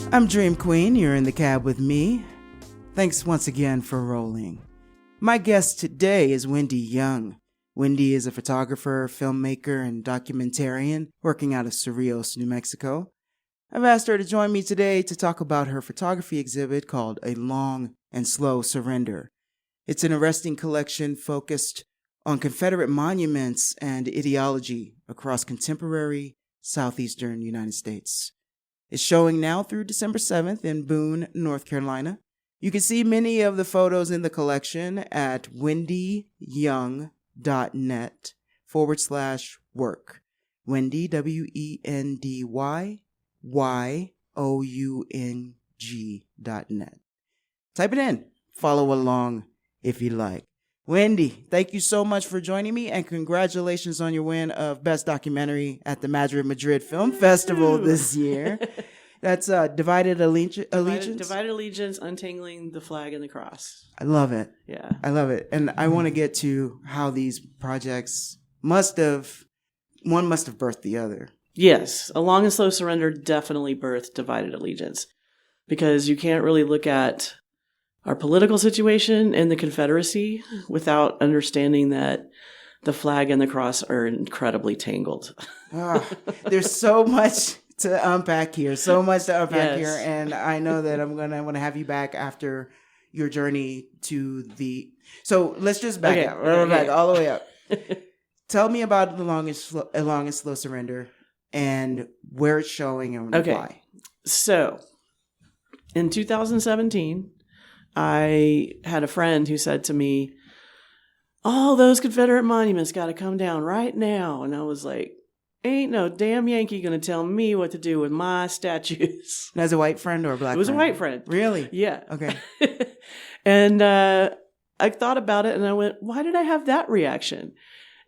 I'm Dream Queen, you're in the cab with me. Thanks once again for rolling. My guest today is Wendy Young. Wendy is a photographer, filmmaker, and documentarian working out of Cerrillos, New Mexico. I've asked her to join me today to talk about her photography exhibit called A Long and Slow Surrender. It's an arresting collection focused on Confederate monuments and ideology across contemporary Southeastern United States. It's showing now through December 7th in Boone, North Carolina. You can see many of the photos in the collection at wendyyoung.net/work. Wendy, WendyYoung.net. Type it in. Follow along if you like. Wendy, thank you so much for joining me, and congratulations on your win of Best Documentary at the Madrid Film Festival this year. That's Divided Allegiance? Divided Allegiance, Untangling the Flag and the Cross. I love it. Yeah. I love it. And I want to get to how these projects one must have birthed the other. Yes. A Long and Slow Surrender definitely birthed Divided Allegiance, because you can't really look at our political situation and the Confederacy without understanding that the flag and the cross are incredibly tangled. There's so much to unpack here, here. And I know that I'm going to have you back after your journey to the... So let's just back up. We're back all the way up. Tell me about A Long and Slow Surrender and where it's showing and why. So in 2017... I had a friend who said to me, all those Confederate monuments got to come down right now. And I was like, ain't no damn Yankee going to tell me what to do with my statues. As a white friend or a black friend? It was a white friend. Really? Yeah. Okay. And I thought about it and I went, why did I have that reaction?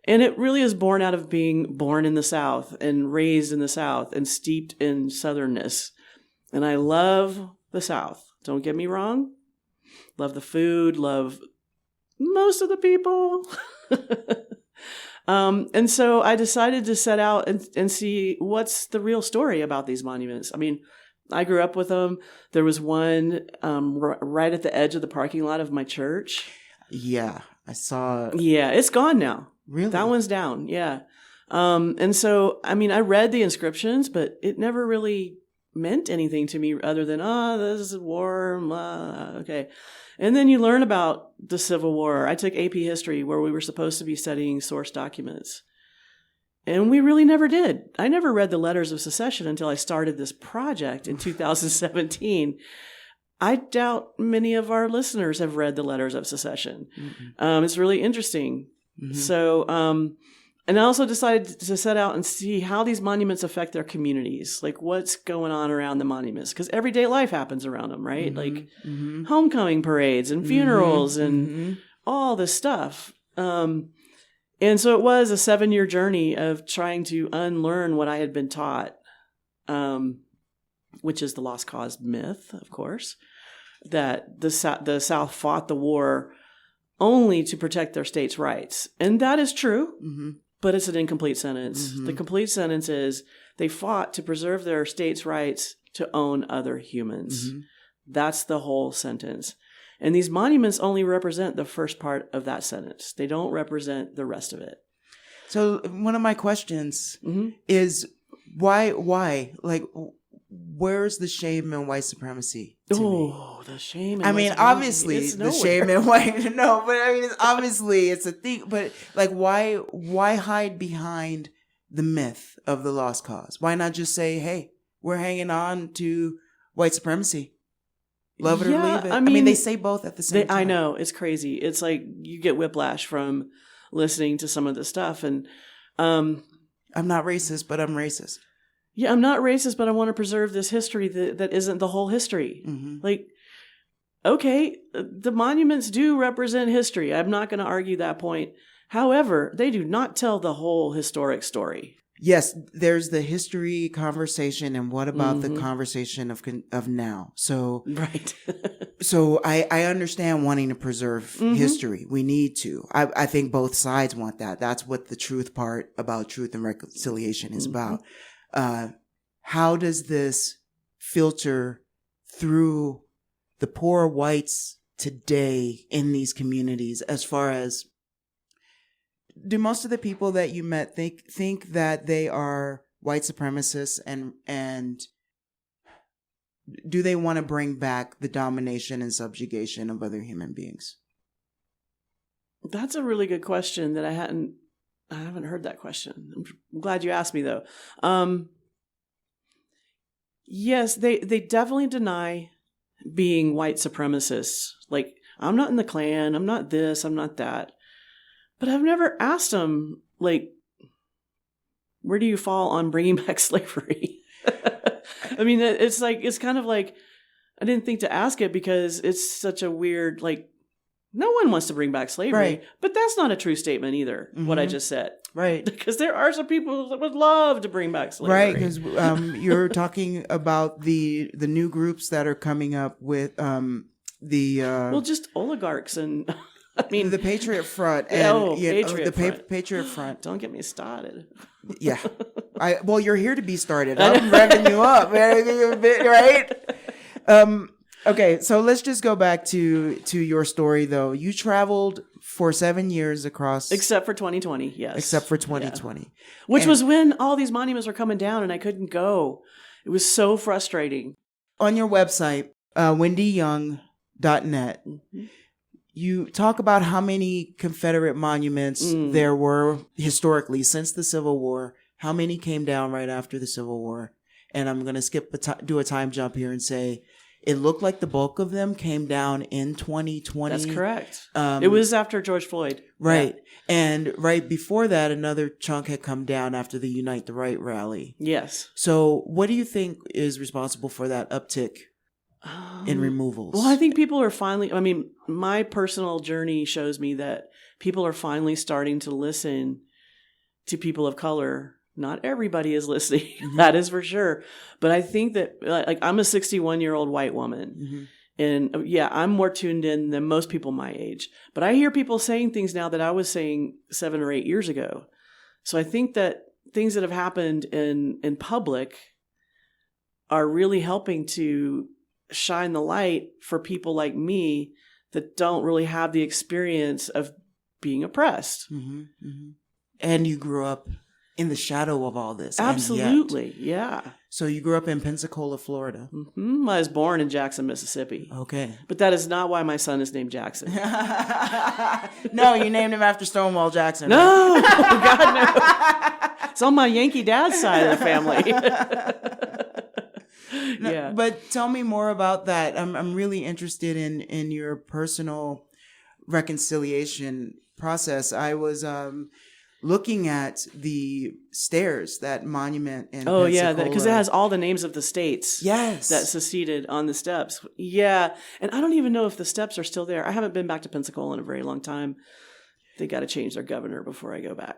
And it really is born out of being born in the South and raised in the South and steeped in Southernness. And I love the South. Don't get me wrong. Love the food, love most of the people. And so I decided to set out and see what's the real story about these monuments. I mean, I grew up with them. There was one right at the edge of the parking lot of my church. Yeah, I saw. Yeah, it's gone now. Really? That one's down, yeah. And so, I mean, I read the inscriptions, but it never really meant anything to me other than, this is war, okay. And then you learn about the Civil War. I took AP History where we were supposed to be studying source documents. And we really never did. I never read the Letters of Secession until I started this project in 2017. I doubt many of our listeners have read the Letters of Secession. Mm-hmm. It's really interesting. Mm-hmm. So, and I also decided to set out and see how these monuments affect their communities, like what's going on around the monuments, because everyday life happens around them, right? Mm-hmm. Like homecoming parades and funerals and all this stuff. And so it was a 7-year journey of trying to unlearn what I had been taught, which is the lost cause myth, of course, that the South fought the war only to protect their states' rights. And that is true. Mm-hmm. But it's an incomplete sentence. Mm-hmm. The complete sentence is they fought to preserve their states' rights to own other humans. Mm-hmm. That's the whole sentence. And these monuments only represent the first part of that sentence. They don't represent the rest of it. So one of my questions is why? Like, where's the shame in white supremacy? The shame. I mean, obviously, the shame in white. No, but I mean, obviously, it's a thing. But like, why hide behind the myth of the lost cause? Why not just say, "Hey, we're hanging on to white supremacy. Love it or leave it." I mean, they say both at the same time. I know, it's crazy. It's like you get whiplash from listening to some of this stuff, and I'm not racist, but I'm racist. Yeah, I'm not racist, but I want to preserve this history that isn't the whole history. Mm-hmm. Like, okay, the monuments do represent history. I'm not going to argue that point. However, they do not tell the whole historic story. Yes, there's the history conversation, and what about the conversation of now? So, right. So I understand wanting to preserve history. We need to. I think both sides want that. That's what the truth part about truth and reconciliation is about. How does this filter through the poor whites today in these communities, as far as, do most of the people that you met think that they are white supremacists, and do they want to bring back the domination and subjugation of other human beings? That's a really good question that I haven't heard that question. I'm glad you asked me though. Yes, they definitely deny being white supremacists. Like, I'm not in the Klan, I'm not this, I'm not that. But I've never asked them, like, where do you fall on bringing back slavery? I mean, it's kind of like, I didn't think to ask it because it's such a weird, like, no one wants to bring back slavery. Right. But that's not a true statement either, what I just said. Right. Because there are some people that would love to bring back slavery. Right, because you're talking about the new groups that are coming up with well, just oligarchs and... I mean, the Patriot Front and Patriot Front. Don't get me started. Yeah, well, you're here to be started. I'm revving you up, right? Okay, so let's just go back to your story, though. You traveled for 7 years across, except for 2020. Yes, except for 2020, which was when all these monuments were coming down, and I couldn't go. It was so frustrating. On your website, wendyyoung.net. You talk about how many Confederate monuments there were historically since the Civil War, how many came down right after the Civil War. And I'm going to do a time jump here and say it looked like the bulk of them came down in 2020. That's correct. It was after George Floyd. Right. Yeah. And right before that, another chunk had come down after the Unite the Right rally. Yes. So what do you think is responsible for that uptick in removals? Well, I think people are finally, I mean, my personal journey shows me that people are finally starting to listen to people of color. Not everybody is listening, that is for sure. But I think that, like, I'm a 61-year-old white woman. And yeah, I'm more tuned in than most people my age. But I hear people saying things now that I was saying 7 or 8 years ago. So I think that things that have happened in public are really helping to shine the light for people like me that don't really have the experience of being oppressed. And you grew up in the shadow of all this. Absolutely, yeah. So you grew up in Pensacola, Florida. I was born in Jackson, Mississippi. Okay. But that is not why my son is named Jackson. No, you named him after Stonewall Jackson. No, right? God, no. It's on my Yankee dad's side of the family. No, yeah. But tell me more about that. I'm really interested in your personal reconciliation process. I was looking at the stairs, that monument in Pensacola. Yeah, because it has all the names of the states that seceded on the steps. Yeah, and I don't even know if the steps are still there. I haven't been back to Pensacola in a very long time. They got to change their governor before I go back.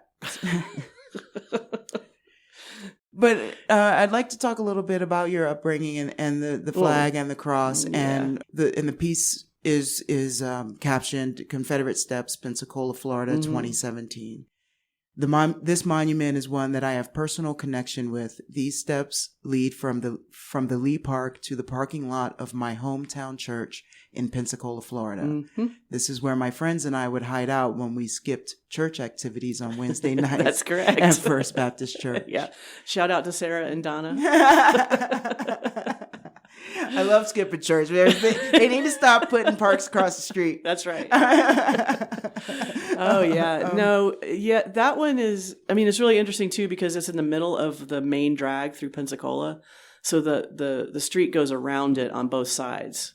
But I'd like to talk a little bit about your upbringing and the flag and the cross, and the piece is captioned "Confederate Steps, Pensacola, Florida, 2017." This monument is one that I have personal connection with. These steps lead from the Lee Park to the parking lot of my hometown church in Pensacola, Florida. This is where my friends and I would hide out when we skipped church activities on Wednesday nights. That's correct. At First Baptist Church. Yeah. Shout out to Sarah and Donna. I love skipping church. They need to stop putting parks across the street. That's right. Oh, yeah. No, yeah, that one is, I mean, it's really interesting, too, because it's in the middle of the main drag through Pensacola. So the street goes around it on both sides.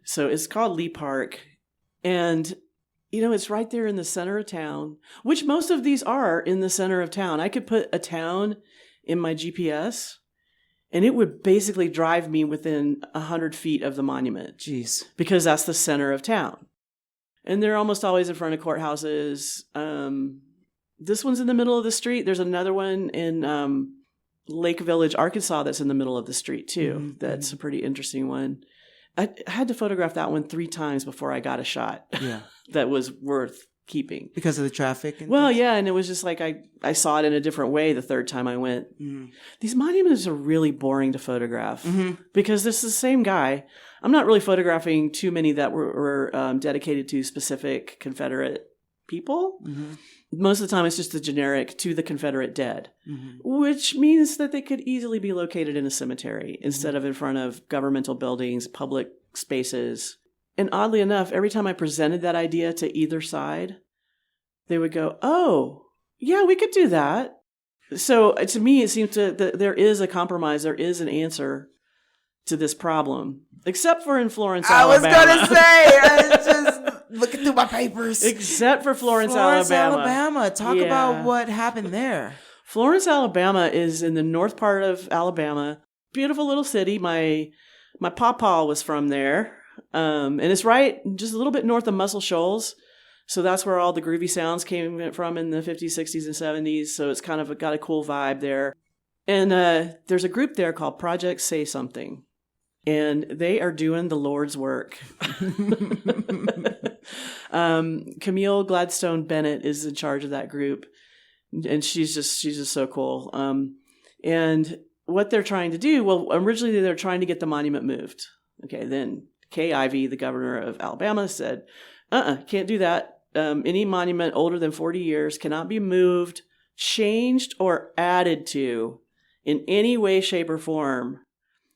So it's called Lee Park. And, you know, it's right there in the center of town, which most of these are in the center of town. I could put a town in my GPS, and it would basically drive me within 100 feet of the monument. Jeez. Because that's the center of town. And they're almost always in front of courthouses. This one's in the middle of the street. There's another one in Lake Village, Arkansas, that's in the middle of the street, too. That's a pretty interesting one. I had to photograph that one 3 times before I got a shot that was worth keeping. Because of the traffic? And things? Yeah. And it was just like I saw it in a different way the third time I went. Mm. These monuments are really boring to photograph because this is the same guy. I'm not really photographing too many that were dedicated to specific Confederate people. Mm-hmm. Most of the time, it's just the generic to the Confederate dead, which means that they could easily be located in a cemetery instead of in front of governmental buildings, public spaces. And oddly enough, every time I presented that idea to either side, they would go, "Oh, yeah, we could do that." So to me, it seems that there is a compromise. There is an answer to this problem, except for in Florence, Alabama. I was going to say, I was just looking through my papers. Except for Florence, Alabama. Talk about what happened there. Florence, Alabama is in the north part of Alabama. Beautiful little city. My pawpaw was from there. And it's right just a little bit north of Muscle Shoals. So that's where all the groovy sounds came from in the 50s, 60s, and 70s. So it's kind of got a cool vibe there. And there's a group there called Project Say Something. And they are doing the Lord's work. Camille Gladstone Bennett is in charge of that group. And she's just so cool. And what they're trying to do, well, originally they're trying to get the monument moved. Okay, then Kay Ivey, the governor of Alabama, said, can't do that. Any monument older than 40 years cannot be moved, changed, or added to in any way, shape, or form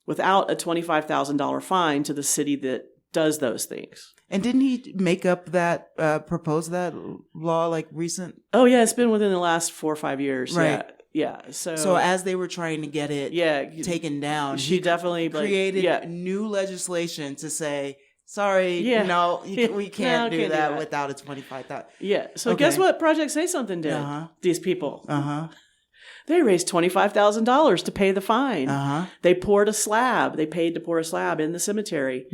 without a $25,000 fine to the city that does those things. And didn't he make up that, propose that law like recent? Oh, yeah, it's been within the last 4 or 5 years. Right. Yeah. So as they were trying to get it taken down, she definitely created new legislation to say, sorry, we can't do that without a $25,000. Yeah. So guess what Project Say Something did? These people. They raised $25,000 to pay the fine. They poured a slab. They paid to pour a slab in the cemetery.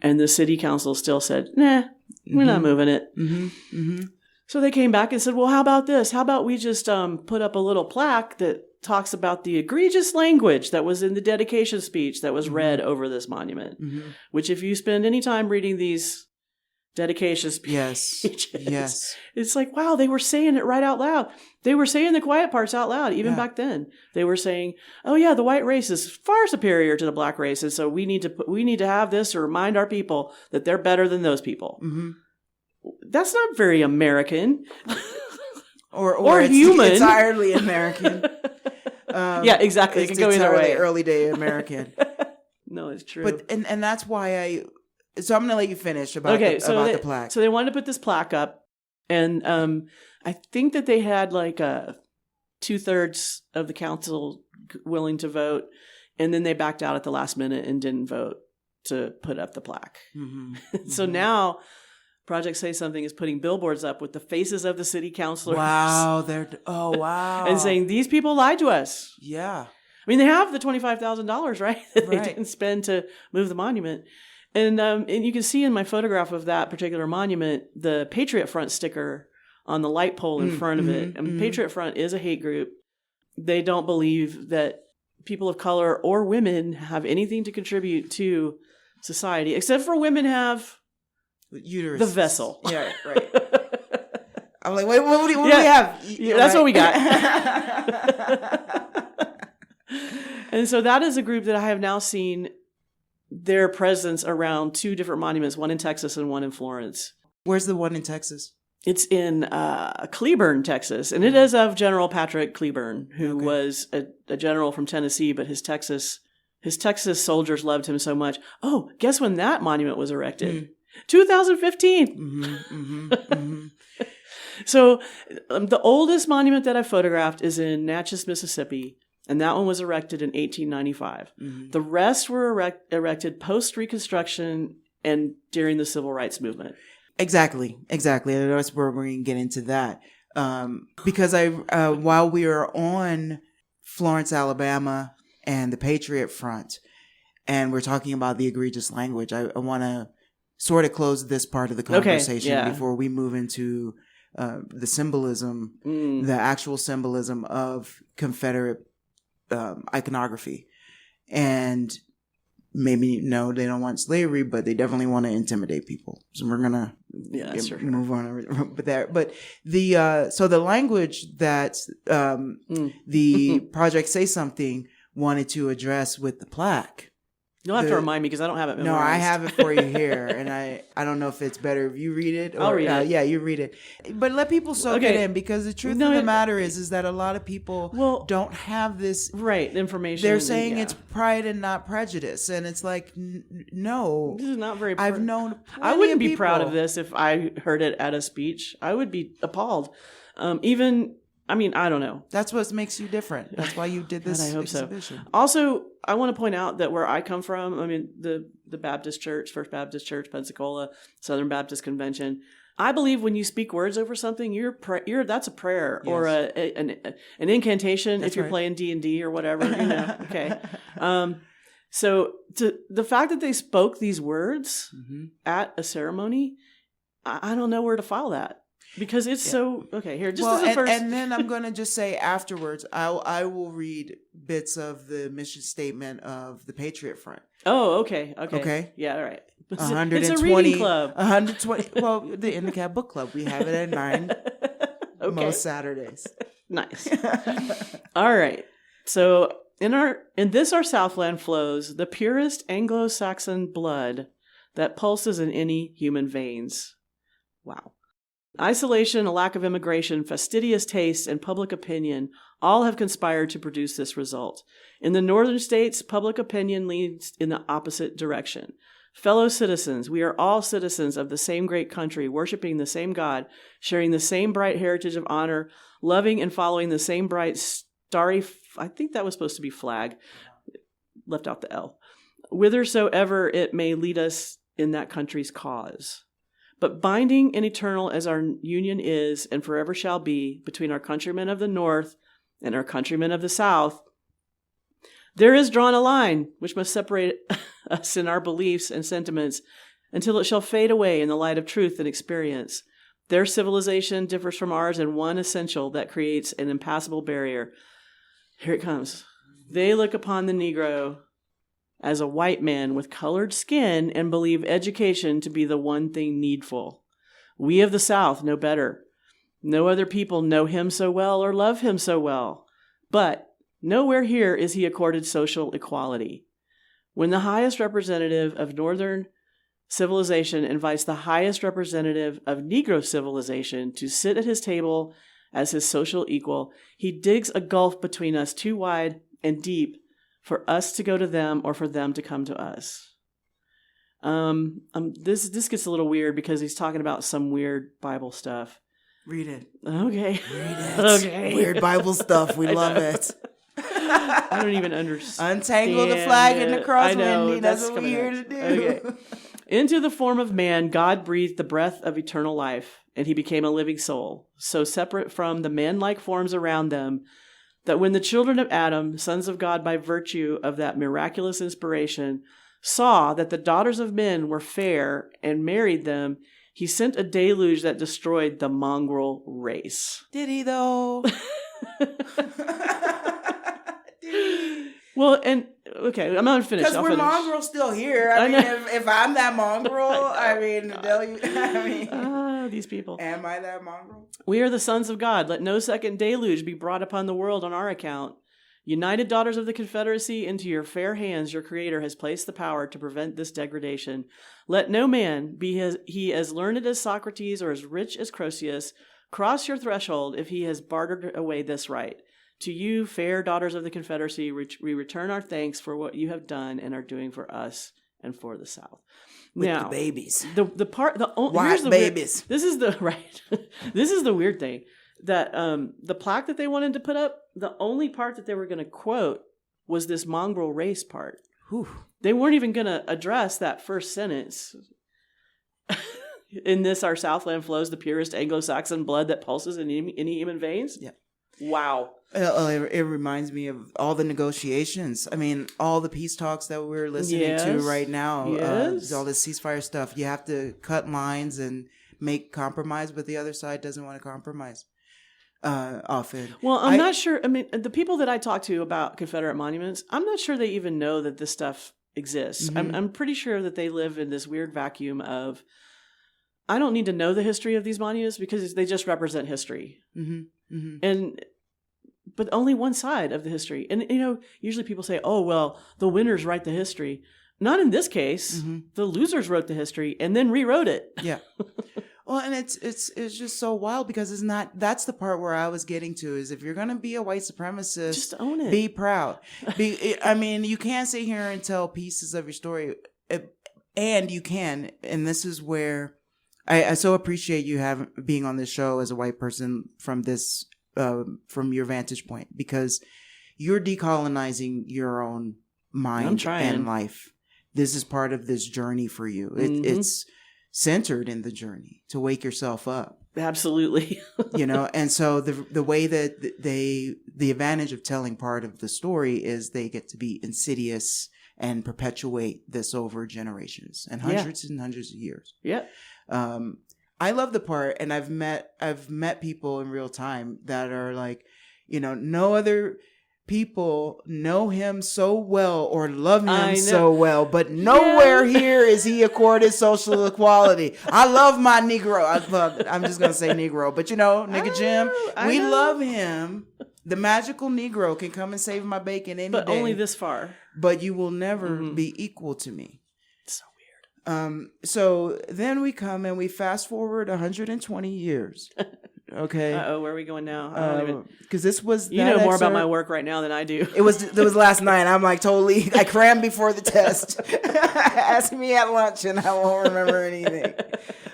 And the city council still said, nah, we're not moving it. So they came back and said, well, how about this? How about we just put up a little plaque that talks about the egregious language that was in the dedication speech that was read over this monument, which if you spend any time reading these dedication speeches, yes, it's like, wow, they were saying it right out loud. They were saying the quiet parts out loud, even back then. They were saying, oh yeah, the white race is far superior to the black race. And so we need to have this to remind our people that they're better than those people. That's not very American. or it's human. Entirely American. Yeah, exactly. It can go either way. Early day American. No, it's true. But and that's why so I'm going to let you finish about the plaque. So they wanted to put this plaque up, and I think that they had like 2/3 of the council willing to vote, and then they backed out at the last minute and didn't vote to put up the plaque. So now Project Say Something is putting billboards up with the faces of the city councilors. Wow. Wow. And saying, these people lied to us. Yeah. I mean, they have the $25,000, right? That they didn't spend to move the monument. And you can see in my photograph of that particular monument, the Patriot Front sticker on the light pole in front of it. And Patriot Front is a hate group. They don't believe that people of color or women have anything to contribute to society, except for women have uterus, the vessel. Yeah, right. I'm like, what do we have? Yeah, that's what we got. And so that is a group that I have now seen their presence around 2 different monuments, one in Texas and one in Florence. Where's the one in Texas? It's in Cleburne, Texas, and it is of General Patrick Cleburne, who was a general from Tennessee, but his Texas soldiers loved him so much. Oh, guess when that monument was erected? 2015. So the oldest monument that I photographed is in Natchez, Mississippi, and that one was erected in 1895. The rest were erected post-Reconstruction and during the Civil Rights Movement. Exactly. And that's where we're going to get into that. Because while we are on Florence, Alabama and the Patriot Front, and we're talking about the egregious language, I want to sort of close this part of the conversation before we move into the symbolism, the actual symbolism of Confederate iconography. And maybe no, they don't want slavery, but they definitely want to intimidate people. So we're gonna move on. But the so the language that the Project Say Something wanted to address with the plaque. You'll have to remind me because I don't have it memorized. No, I have it for you here, and I don't know if it's better if you read it. Or, I'll read it. Yeah, you read it. But let people soak it in, because the truth of the matter is that a lot of people don't have this information. They're saying it's pride and not prejudice, and it's like no. This is not very. I've known. I wouldn't be proud of this if I heard it at a speech. I would be appalled. I mean, I don't know. That's what makes you different. That's why you did this exhibition. So. Also, I want to point out that where I come from, I mean, the Baptist Church, First Baptist Church, Pensacola, Southern Baptist Convention, I believe when you speak words over something, that's a prayer or an incantation. That's if you're playing D&D or whatever, Okay. So the fact that they spoke these words at a ceremony, I don't know where to file that. Because it's so okay. Here, just as a first, and then I'm gonna just say afterwards, I will read bits of the mission statement of the Patriot Front. Oh, okay, yeah, all right. 120. It's a reading club. 120. Well, the Indicab Book Club. We have it at 9 most Saturdays. Nice. All right. So in this our Southland flows the purest Anglo-Saxon blood that pulses in any human veins. Wow. Isolation, a lack of immigration, fastidious taste, and public opinion all have conspired to produce this result. In the northern states, public opinion leans in the opposite direction. Fellow citizens, we are all citizens of the same great country, worshiping the same God, sharing the same bright heritage of honor, loving and following the same bright, starry, I think that was supposed to be flag, left out the L, whithersoever it may lead us in that country's cause. But binding and eternal as our union is and forever shall be between our countrymen of the North and our countrymen of the South, there is drawn a line which must separate us in our beliefs and sentiments until it shall fade away in the light of truth and experience. Their civilization differs from ours in one essential that creates an impassable barrier. Here it comes. They look upon the Negro as a white man with colored skin and believe education to be the one thing needful. We of the South know better. No other people know him so well or love him so well. But nowhere here is he accorded social equality. When the highest representative of Northern civilization invites the highest representative of Negro civilization to sit at his table as his social equal, he digs a gulf between us too wide and deep for us to go to them or for them to come to us. This gets a little weird because he's talking about some weird Bible stuff. Read it. Okay. Read it. Okay. Weird Bible stuff. We love it. I don't even understand. Untangle the flag and the cross, Wendy. That's what we're here to do. Okay. Into the form of man, God breathed the breath of eternal life, and he became a living soul, so separate from the man-like forms around them that when the children of Adam, sons of God by virtue of that miraculous inspiration, saw that the daughters of men were fair and married them, he sent a deluge that destroyed the mongrel race. Did he, though? Well, and okay, I'm not finished. Because we're mongrels still here. I mean, if I'm that mongrel, these people. Am I that mongrel? We are the sons of God. Let no second deluge be brought upon the world on our account. United daughters of the Confederacy, into your fair hands your Creator has placed the power to prevent this degradation. Let no man, be he as learned as Socrates or as rich as Croesus, cross your threshold if he has bartered away this right. To you, fair daughters of the Confederacy, we return our thanks for what you have done and are doing for us and for the South. With now, the babies, white babies. This is the right. This is the weird thing that the plaque that they wanted to put up, the only part that they were going to quote was this mongrel race part. Whew. They weren't even going to address that first sentence. In this, our Southland flows the purest Anglo-Saxon blood that pulses in any human veins. Yeah. Wow. It reminds me of all the negotiations. I mean, all the peace talks that we're listening to right now. Yes. All this ceasefire stuff. You have to cut lines and make compromise, but the other side doesn't want to compromise often. Well, I'm not sure. I mean, the people that I talk to about Confederate monuments, I'm not sure they even know that this stuff exists. I'm pretty sure that they live in this weird vacuum of, I don't need to know the history of these monuments because they just represent history. But only one side of the history. And, usually people say, oh, well, the winners write the history. Not in this case. The losers wrote the history and then rewrote it. Yeah. Well, and it's just so wild because it's not, that's the part where I was getting to is if you're going to be a white supremacist, just own it. Be proud. You can't sit here and tell pieces of your story, and you can. And this is where I so appreciate you being on this show as a white person from this, from your vantage point, because you're decolonizing your own mind and life. This is part of this journey for you. It's centered in the journey to wake yourself up. Absolutely. And so the way that the advantage of telling part of the story is they get to be insidious and perpetuate this over generations and hundreds and hundreds of years. Yeah. I love the part, and I've met people in real time that are like, no other people know him so well or love him so well, but nowhere here is he accorded social equality. I love my Negro. I'm just going to say Negro, but nigga Jim, we love him. The magical Negro can come and save my bacon any day. But only this far. But you will never be equal to me. It's so weird. So then we come and we fast forward 120 years. Okay. Where are we going now? Because this was you know more about my work right now than I do. It was last night. I'm like totally. I crammed before the test. Ask me at lunch, and I won't remember anything.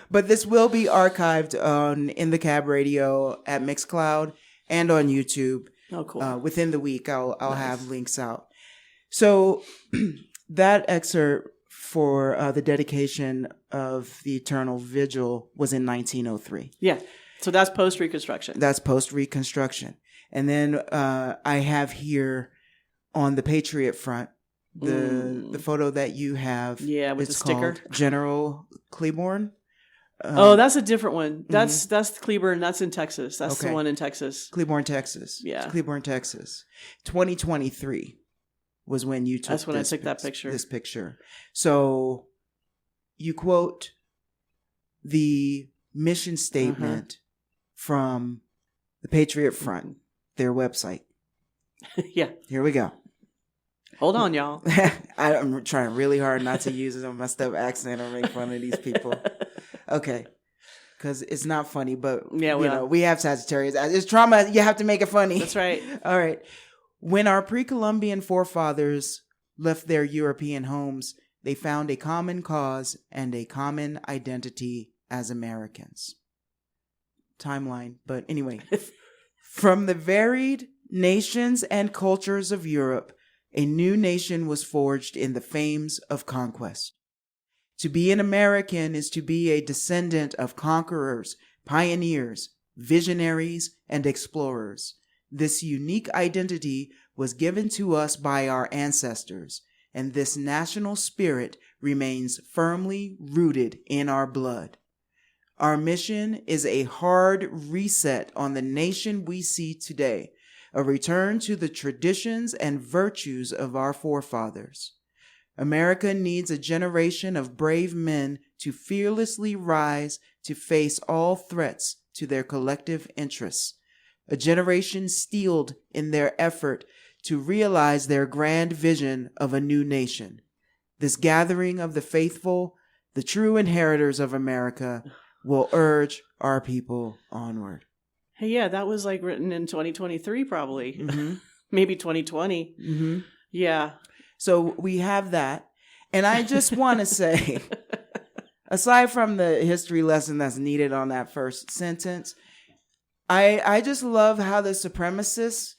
But this will be archived on In the Cab Radio at Mixcloud and on YouTube. Oh, cool. Within the week, I'll have links out. So that excerpt for the dedication of the Eternal Vigil was in 1903. Yeah. So that's post-Reconstruction. That's post-Reconstruction. And then I have here on the Patriot front, the photo that you have. Yeah, with the sticker. General Claiborne. That's a different one. That's Cleburne. That's in Texas. That's the one in Texas. Claiborne, Texas. Yeah. It's Claiborne, Texas. 2023 was when you took That's when I took that picture. This picture. So you quote the mission statement from the Patriot Front, their website. Yeah. Here we go. Hold on, y'all. I'm trying really hard not to use a messed up accent or make fun of these people. Okay. Because it's not funny, but we have Sagittarius. It's trauma. You have to make it funny. That's right. All right. When our pre-Columbian forefathers left their European homes, they found a common cause and a common identity as Americans. Timeline. But anyway, from the varied nations and cultures of Europe, a new nation was forged in the fames of conquest. To be an American is to be a descendant of conquerors, pioneers, visionaries, and explorers. This unique identity was given to us by our ancestors, and this national spirit remains firmly rooted in our blood. Our mission is a hard reset on the nation we see today, a return to the traditions and virtues of our forefathers. America needs a generation of brave men to fearlessly rise to face all threats to their collective interests, a generation steeled in their effort to realize their grand vision of a new nation. This gathering of the faithful, the true inheritors of America, will urge our people onward. Hey, yeah, that was like written in 2023, probably. Maybe 2020. Yeah. So we have that. And I just want to say, aside from the history lesson that's needed on that first sentence, I just love how the supremacists,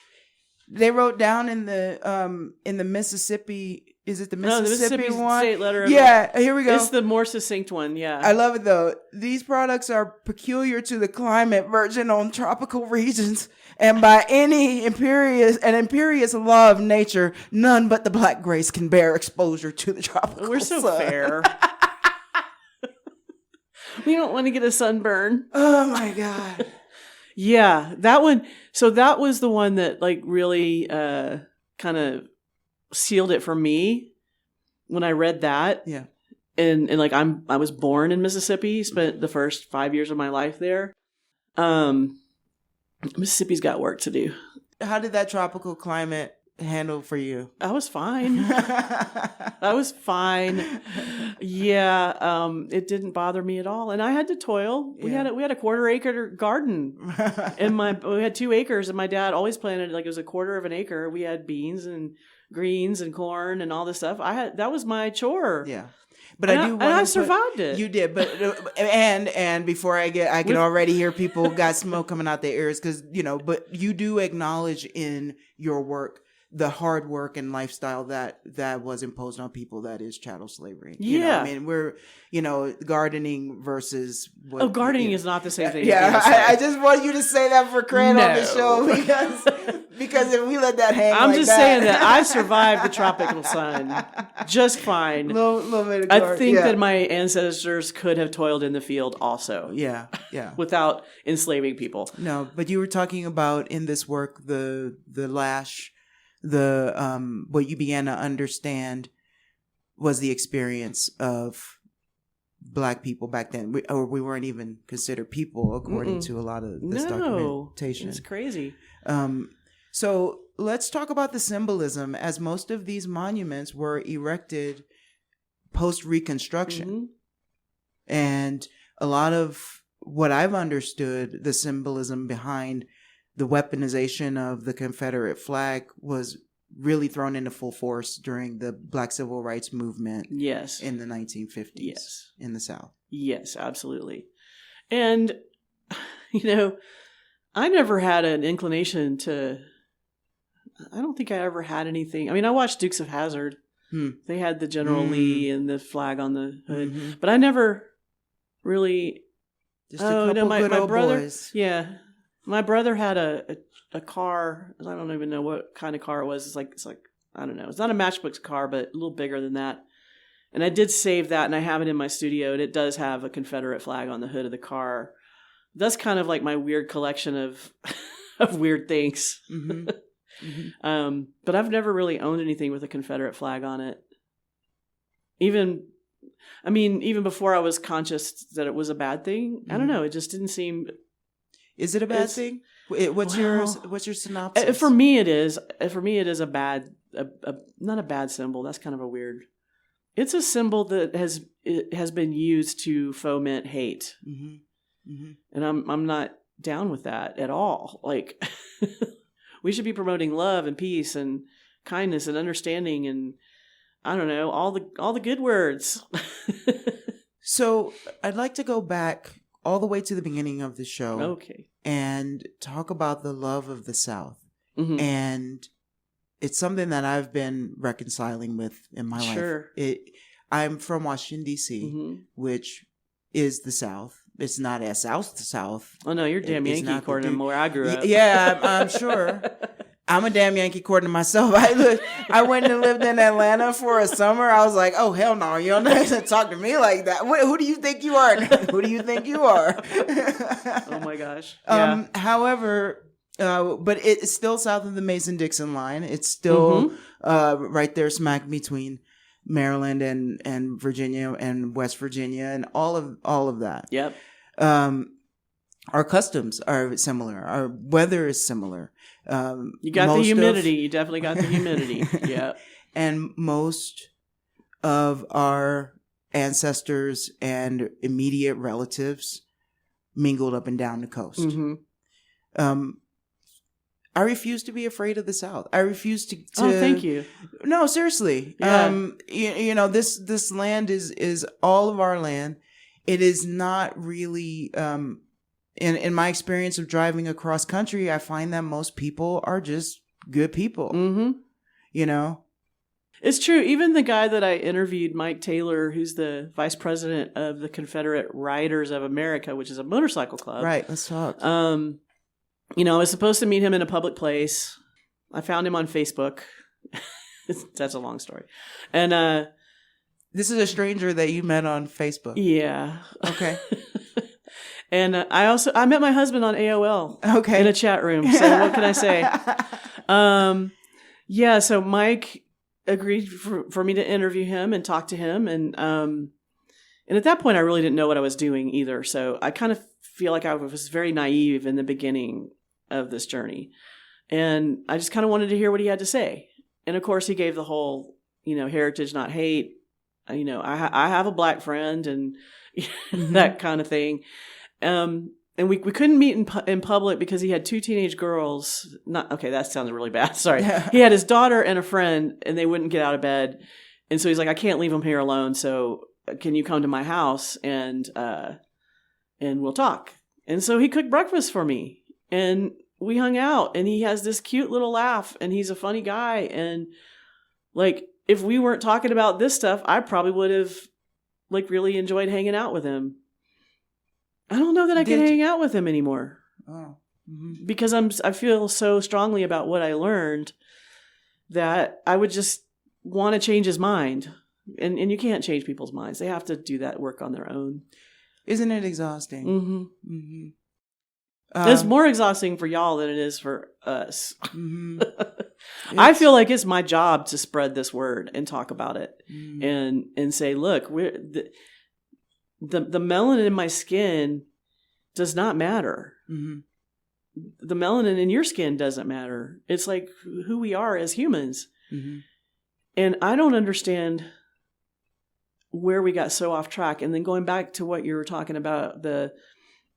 they wrote down in the Mississippi. Is it the Mississippi one? State letter. Here we go. It's the more succinct one. Yeah, I love it though. These products are peculiar to the climate, virgin on tropical regions, and by any imperious law of nature, none but the black race can bear exposure to the tropical. We're so sun. fair. We don't want to get a sunburn. Oh my God. Yeah, that one. So that was the one that like really kind of sealed it for me. when I read that, Yeah. and like I was born in Mississippi, spent the first 5 years of my life there. Mississippi's got work to do. How did that tropical climate handle for you? I was fine. I was fine. Yeah, it didn't bother me at all, and I had to toil. We had a 1/4 acre garden, and we had 2 acres, and my dad always planted like it was 1/4 of an acre. We had beans and greens and corn and all this stuff. That was my chore. Yeah. But I survived it. You did, but and before I can already hear people got smoke coming out their ears because but you do acknowledge in your work the hard work and lifestyle that was imposed on people, that is chattel slavery. Yeah. I mean, we're gardening versus gardening is not the same thing. Yeah, I just want you to say that for credit on the show because if we let that hang, I'm just saying that I survived the tropical sun just fine. Little bit of I think that my ancestors could have toiled in the field also. Yeah. Without enslaving people. No, but you were talking about in this work the lash, what you began to understand was the experience of Black people back then. We weren't even considered people according to a lot of this documentation. It's crazy. So let's talk about the symbolism, as most of these monuments were erected post-Reconstruction. Mm-hmm. And a lot of what I've understood, the symbolism behind the weaponization of the Confederate flag was really thrown into full force during the Black Civil Rights Movement. Yes. In the 1950s. Yes. In the South. Yes, absolutely. And, I never had an inclination I don't think I ever had anything. I mean, I watched Dukes of Hazzard. They had the General Lee and the flag on the hood. But I never really... Just a couple good old brother, boys. Yeah. My brother had a car. I don't even know what kind of car it was. It's like I don't know. It's not a Matchbox car, but a little bigger than that. And I did save that, and I have it in my studio, and it does have a Confederate flag on the hood of the car. That's kind of like my weird collection of weird things. Mm-hmm. Mm-hmm. But I've never really owned anything with a Confederate flag on it. Even before I was conscious that it was a bad thing. I don't know. It just didn't seem. Is it a bad thing? What's your synopsis? For me, it is. For me, it is a bad, not a bad symbol. That's kind of a weird. It's a symbol that has been used to foment hate, and I'm not down with that at all. Like, we should be promoting love and peace and kindness and understanding and I don't know, all the good words. So I'd like to go back all the way to the beginning of the show. Okay. And talk about the love of the South. Mm-hmm. And it's something that I've been reconciling with in my life. Sure. I'm from Washington, D.C., which is the South. It's not as South. Oh, no, you're damn Yankee according to where I grew up. Yeah, I'm sure. I'm a damn Yankee according to myself. I went and lived in Atlanta for a summer. I was like, oh, hell no. You don't talk to me like that. Who do you think you are? Who do you think you are? Oh, my gosh. Yeah. However, but it's still south of the Mason-Dixon line. It's still right there smack between Maryland and Virginia and West Virginia and all of that. Yep. Our customs are similar. Our weather is similar. You got the humidity. You definitely got the humidity. Yeah. And most of our ancestors and immediate relatives mingled up and down the coast. Mm-hmm. I refuse to be afraid of the South. I refuse to Oh, thank you. No, seriously. Yeah. This land is all of our land. It is not really in my experience of driving across country, I find that most people are just good people. Mm-hmm. It's true. Even the guy that I interviewed, Mike Taylor, who's the vice president of the Confederate Riders of America, which is a motorcycle club. Right. Let's talk. I was supposed to meet him in a public place. I found him on Facebook. That's a long story. And this is a stranger that you met on Facebook. Yeah. Okay. And I met my husband on AOL. Okay. In a chat room. So what can I say? So Mike agreed for me to interview him and talk to him. And at that point, I really didn't know what I was doing either. So I kind of feel like I was very naive in the beginning of this journey. And I just kind of wanted to hear what he had to say. And of course, he gave the whole, heritage, not hate. I have a black friend and that kind of thing. And we couldn't meet in public because he had 2 teenage girls. Okay, that sounds really bad. Sorry. He had his daughter and a friend, and they wouldn't get out of bed. And so he's like, I can't leave them here alone. So can you come to my house and we'll talk? And so he cooked breakfast for me, and we hung out. And he has this cute little laugh, and he's a funny guy. And like, if we weren't talking about this stuff, I probably would have like really enjoyed hanging out with him. I don't know that I can hang out with him anymore. Oh. Mm-hmm. Because I feel so strongly about what I learned that I would just want to change his mind. And you can't change people's minds. They have to do that work on their own. Isn't it exhausting? Mm-hmm. Mm-hmm. It's more exhausting for y'all than it is for us. Mm-hmm. I feel like it's my job to spread this word and talk about it and say, look, the melanin in my skin does not matter. Mm-hmm. The melanin in your skin doesn't matter. It's like who we are as humans. Mm-hmm. And I don't understand where we got so off track. And then going back to what you were talking about,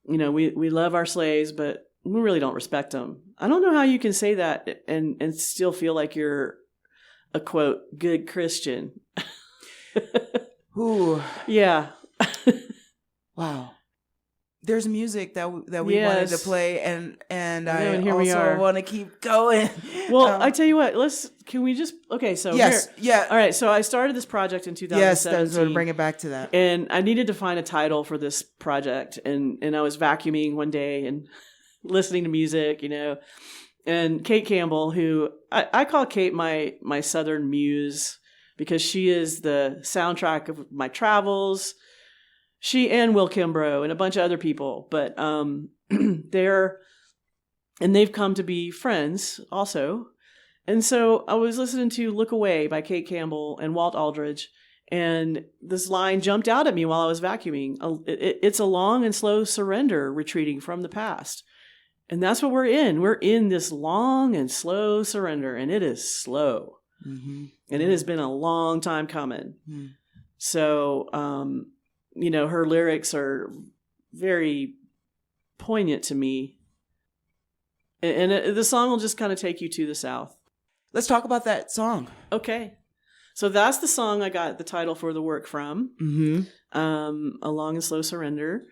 we love our slaves, but we really don't respect them. I don't know how you can say that and still feel like you're a, quote, good Christian. Ooh. Yeah. Wow. There's music that we wanted to play, and I here also want to keep going. Well, I tell you what, can we just, okay, so yes, here. Yeah. All right, so I started this project in 2017. Yes, that's going to bring it back to that. And I needed to find a title for this project, and I was vacuuming one day and listening to music, and Kate Campbell, who I call Kate my Southern muse, because she is the soundtrack of my travels. She and Will Kimbrough and a bunch of other people, but they've come to be friends also. And so I was listening to Look Away by Kate Campbell and Walt Aldridge, and this line jumped out at me while I was vacuuming. It's a long and slow surrender retreating from the past. And that's what we're in. We're in this long and slow surrender, and it is slow. Mm-hmm. And it has been a long time coming. Mm-hmm. So, her lyrics are very poignant to me. And the song will just kind of take you to the South. Let's talk about that song. Okay. So that's the song I got the title for the work from. Mm-hmm. A Long and Slow Surrender.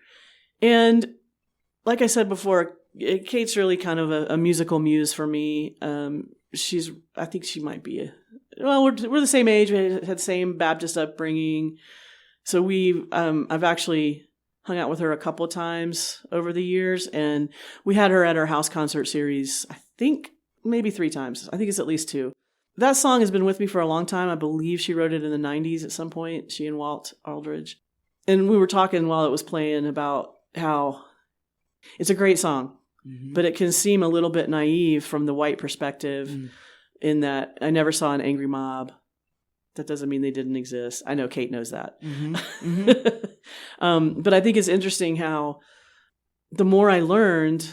And like I said before, Kate's really kind of a musical muse for me. I think she might be we're the same age. We had the same Baptist upbringing. So I've actually hung out with her a couple of times over the years, and we had her at our house concert series, I think maybe 3 times. I think it's at least 2. That song has been with me for a long time. I believe she wrote it in the 90s at some point, she and Walt Aldridge. And we were talking while it was playing about how it's a great song, but it can seem a little bit naive from the white perspective in that I never saw an angry mob. That doesn't mean they didn't exist. I know Kate knows that. Mm-hmm. Mm-hmm. But I think it's interesting how the more I learned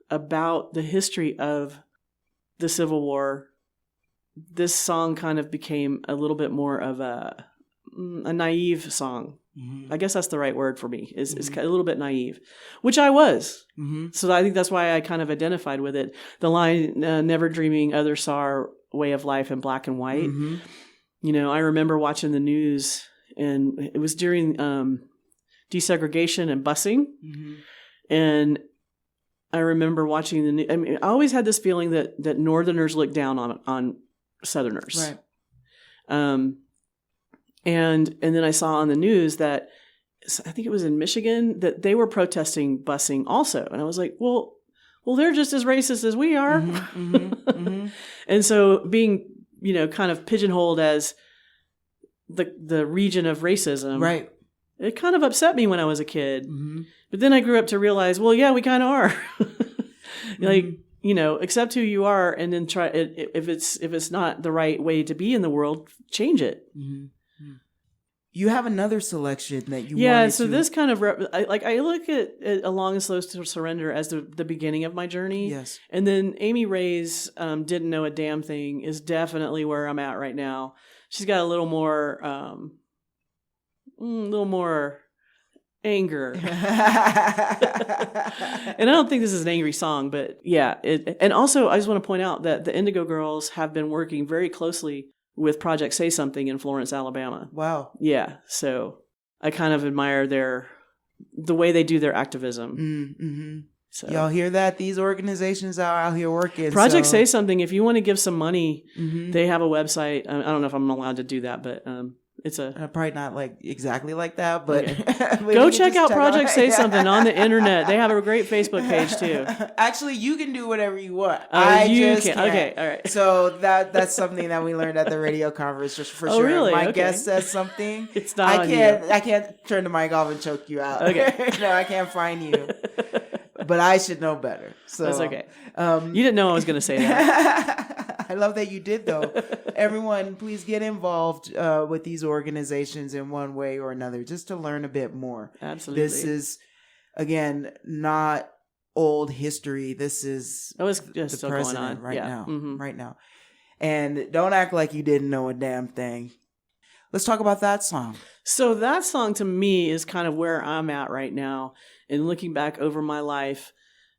about the history of the Civil War, this song kind of became a little bit more of a naive song. Mm-hmm. I guess that's the right word for me, is a little bit naive, which I was. Mm-hmm. So I think that's why I kind of identified with it. The line, never dreaming others saw our way of life in black and white. Mm-hmm. I remember watching the news, and it was during desegregation and busing. Mm-hmm. And I remember watching the news. I mean, I always had this feeling that Northerners look down on Southerners. Right. And then I saw on the news that, I think it was in Michigan, that they were protesting busing also. And I was like, well, they're just as racist as we are. Mm-hmm, mm-hmm, mm-hmm. And so being, kind of pigeonholed as the region of racism. Right. It kind of upset me when I was a kid. Mm-hmm. But then I grew up to realize, well, yeah, we kind of are. Like, accept who you are, and then try it. If it's not the right way to be in the world, change it. Mm-hmm. You have another selection that you so this kind of I look at A Long and Slow Surrender as the beginning of my journey. Yes. And then Amy Ray's Didn't Know a Damn Thing is definitely where I'm at right now. She's got a little more anger. And I don't think this is an angry song, but yeah. And also, I just want to point out that the Indigo Girls have been working very closely with Project Say Something in Florence, Alabama. Wow. Yeah. So I kind of admire the way they do their activism. Mm-hmm. So y'all hear that? These organizations are out here working. Project Say Something, if you want to give some money, they have a website. I don't know if I'm allowed to do that, but it's probably not like exactly like that, but okay. Go check out Project Say Something on the internet. They have a great Facebook page too. Actually, you can do whatever you want. You can. Okay, all right. So that's something that we learned at the radio conference, just for sure. Really? My guest says something. It's not. I can't turn the mic off and choke you out. Okay. No, I can't find you. But I should know better. So that's okay. You didn't know I was going to say that. I love that you did, though. Everyone, please get involved with these organizations in one way or another, just to learn a bit more. Absolutely. This is, again, not old history. This is the still going on right now. Mm-hmm. Right now. And don't act like you didn't know a damn thing. Let's talk about that song. So that song to me is kind of where I'm at right now, and looking back over my life.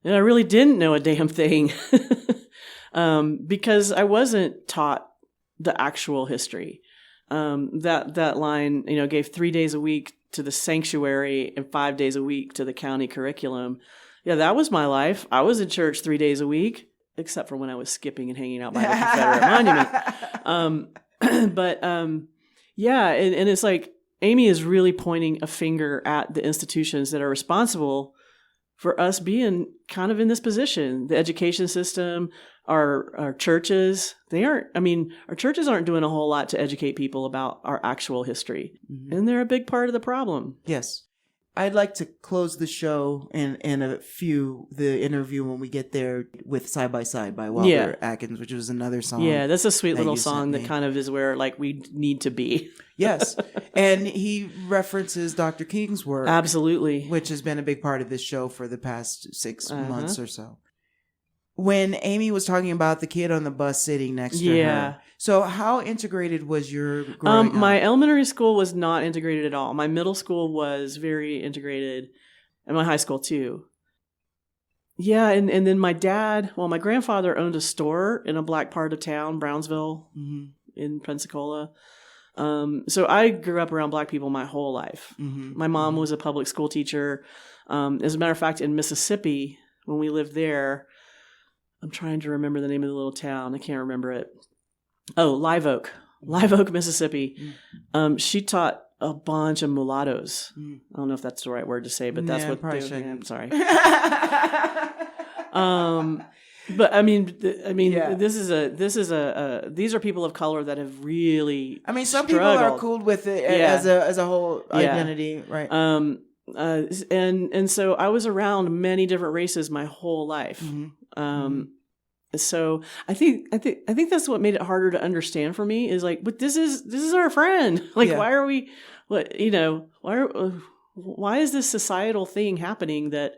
And I really didn't know a damn thing because I wasn't taught the actual history. That line, gave 3 days a week to the sanctuary and 5 days a week to the county curriculum. Yeah, that was my life. I was in church 3 days a week, except for when I was skipping and hanging out by the Confederate monument. Yeah, and it's like Amy is really pointing a finger at the institutions that are responsible for us being kind of in this position. The education system, our churches, our churches aren't doing a whole lot to educate people about our actual history. Mm-hmm. And they're a big part of the problem. Yes. I'd like to close the show in the interview when we get there with Side by Side by Walter Atkins, which was another song. Yeah, that's a sweet little song that kind of is where we need to be. Yes. And he references Dr. King's work. Absolutely. Which has been a big part of this show for the past 6 months or so. When Amy was talking about the kid on the bus sitting next to her. So how integrated was your growing up? My elementary school was not integrated at all. My middle school was very integrated, and my high school too. Yeah, and then my grandfather owned a store in a black part of town, Brownsville, in Pensacola. So I grew up around black people my whole life. Mm-hmm. My mom was a public school teacher. As a matter of fact, in Mississippi, when we lived there, I'm trying to remember the name of the little town. I can't remember it. Oh, Live Oak, Mississippi. She taught a bunch of mulattoes. I don't know if that's the right word to say, but that's what they were. I'm sorry. But these are people of color that have really. Some struggled. People are cool with it as a whole identity, right? And so I was around many different races my whole life. Mm-hmm. So I think that's what made it harder to understand for me is but this is our friend. Why are we, why is this societal thing happening that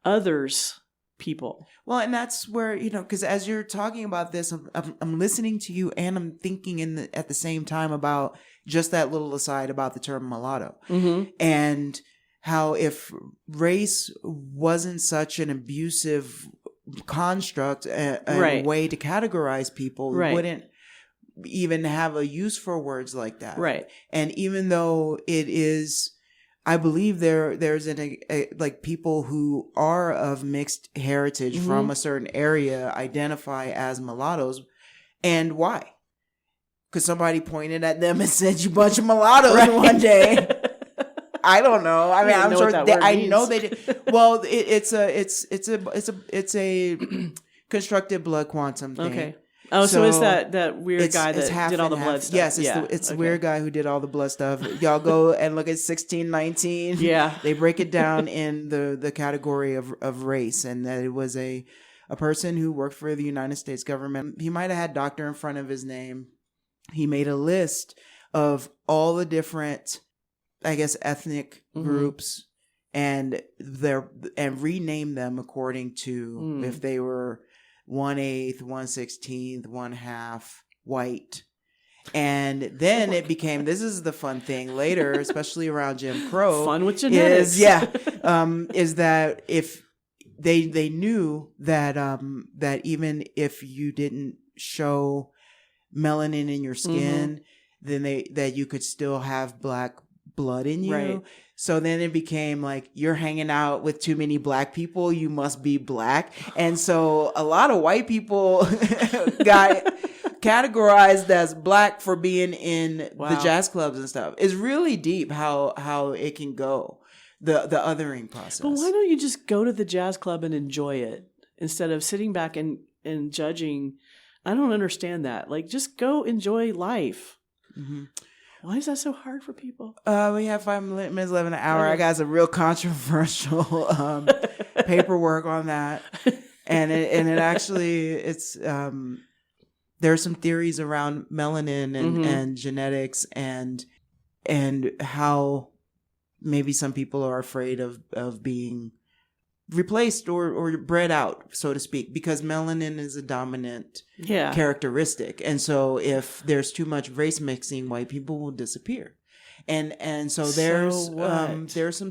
others people? Well, and that's where, because as you're talking about this, I'm listening to you and I'm thinking at the same time about just that little aside about the term mulatto. Mm-hmm. And how if race wasn't such an abusive construct, a way to categorize people, we wouldn't even have a use for words like that. Right. And even though it is, I believe there's people who are of mixed heritage from a certain area identify as mulattoes. And why? Because somebody pointed at them and said, "You bunch of mulattoes," one day. I don't know. I'm sure I know they did. Well, it's a constructed blood quantum thing. Okay. Oh, so it's that weird guy that did all the blood stuff. Yes, it's a weird guy who did all the blood stuff. Y'all go and look at 1619. Yeah. They break it down in the category of race, and that it was a a person who worked for the United States government. He might have had doctor in front of his name. He made a list of all the different, I guess, ethnic groups and rename them according to if they were 1/8, 1/16, 1/2 white. And then it became, this is the fun thing later, especially around Jim Crow. Fun with genetics. Is that if they knew that that even if you didn't show melanin in your skin, then that you could still have black blood in you. Right. So then it became like, you're hanging out with too many black people, you must be black. And so a lot of white people got categorized as black for being in the jazz clubs and stuff. It's really deep how it can go, the othering process. But why don't you just go to the jazz club and enjoy it instead of sitting back and judging? I don't understand that. Like, just go enjoy life. Mm-hmm. Why is that so hard for people? We have 5 minutes left in an hour. I got some real controversial paperwork on that, and it actually there's some theories around melanin and genetics and how maybe some people are afraid of being replaced or bred out, so to speak, because melanin is a dominant characteristic. And so if there's too much race mixing, white people will disappear. And so there's some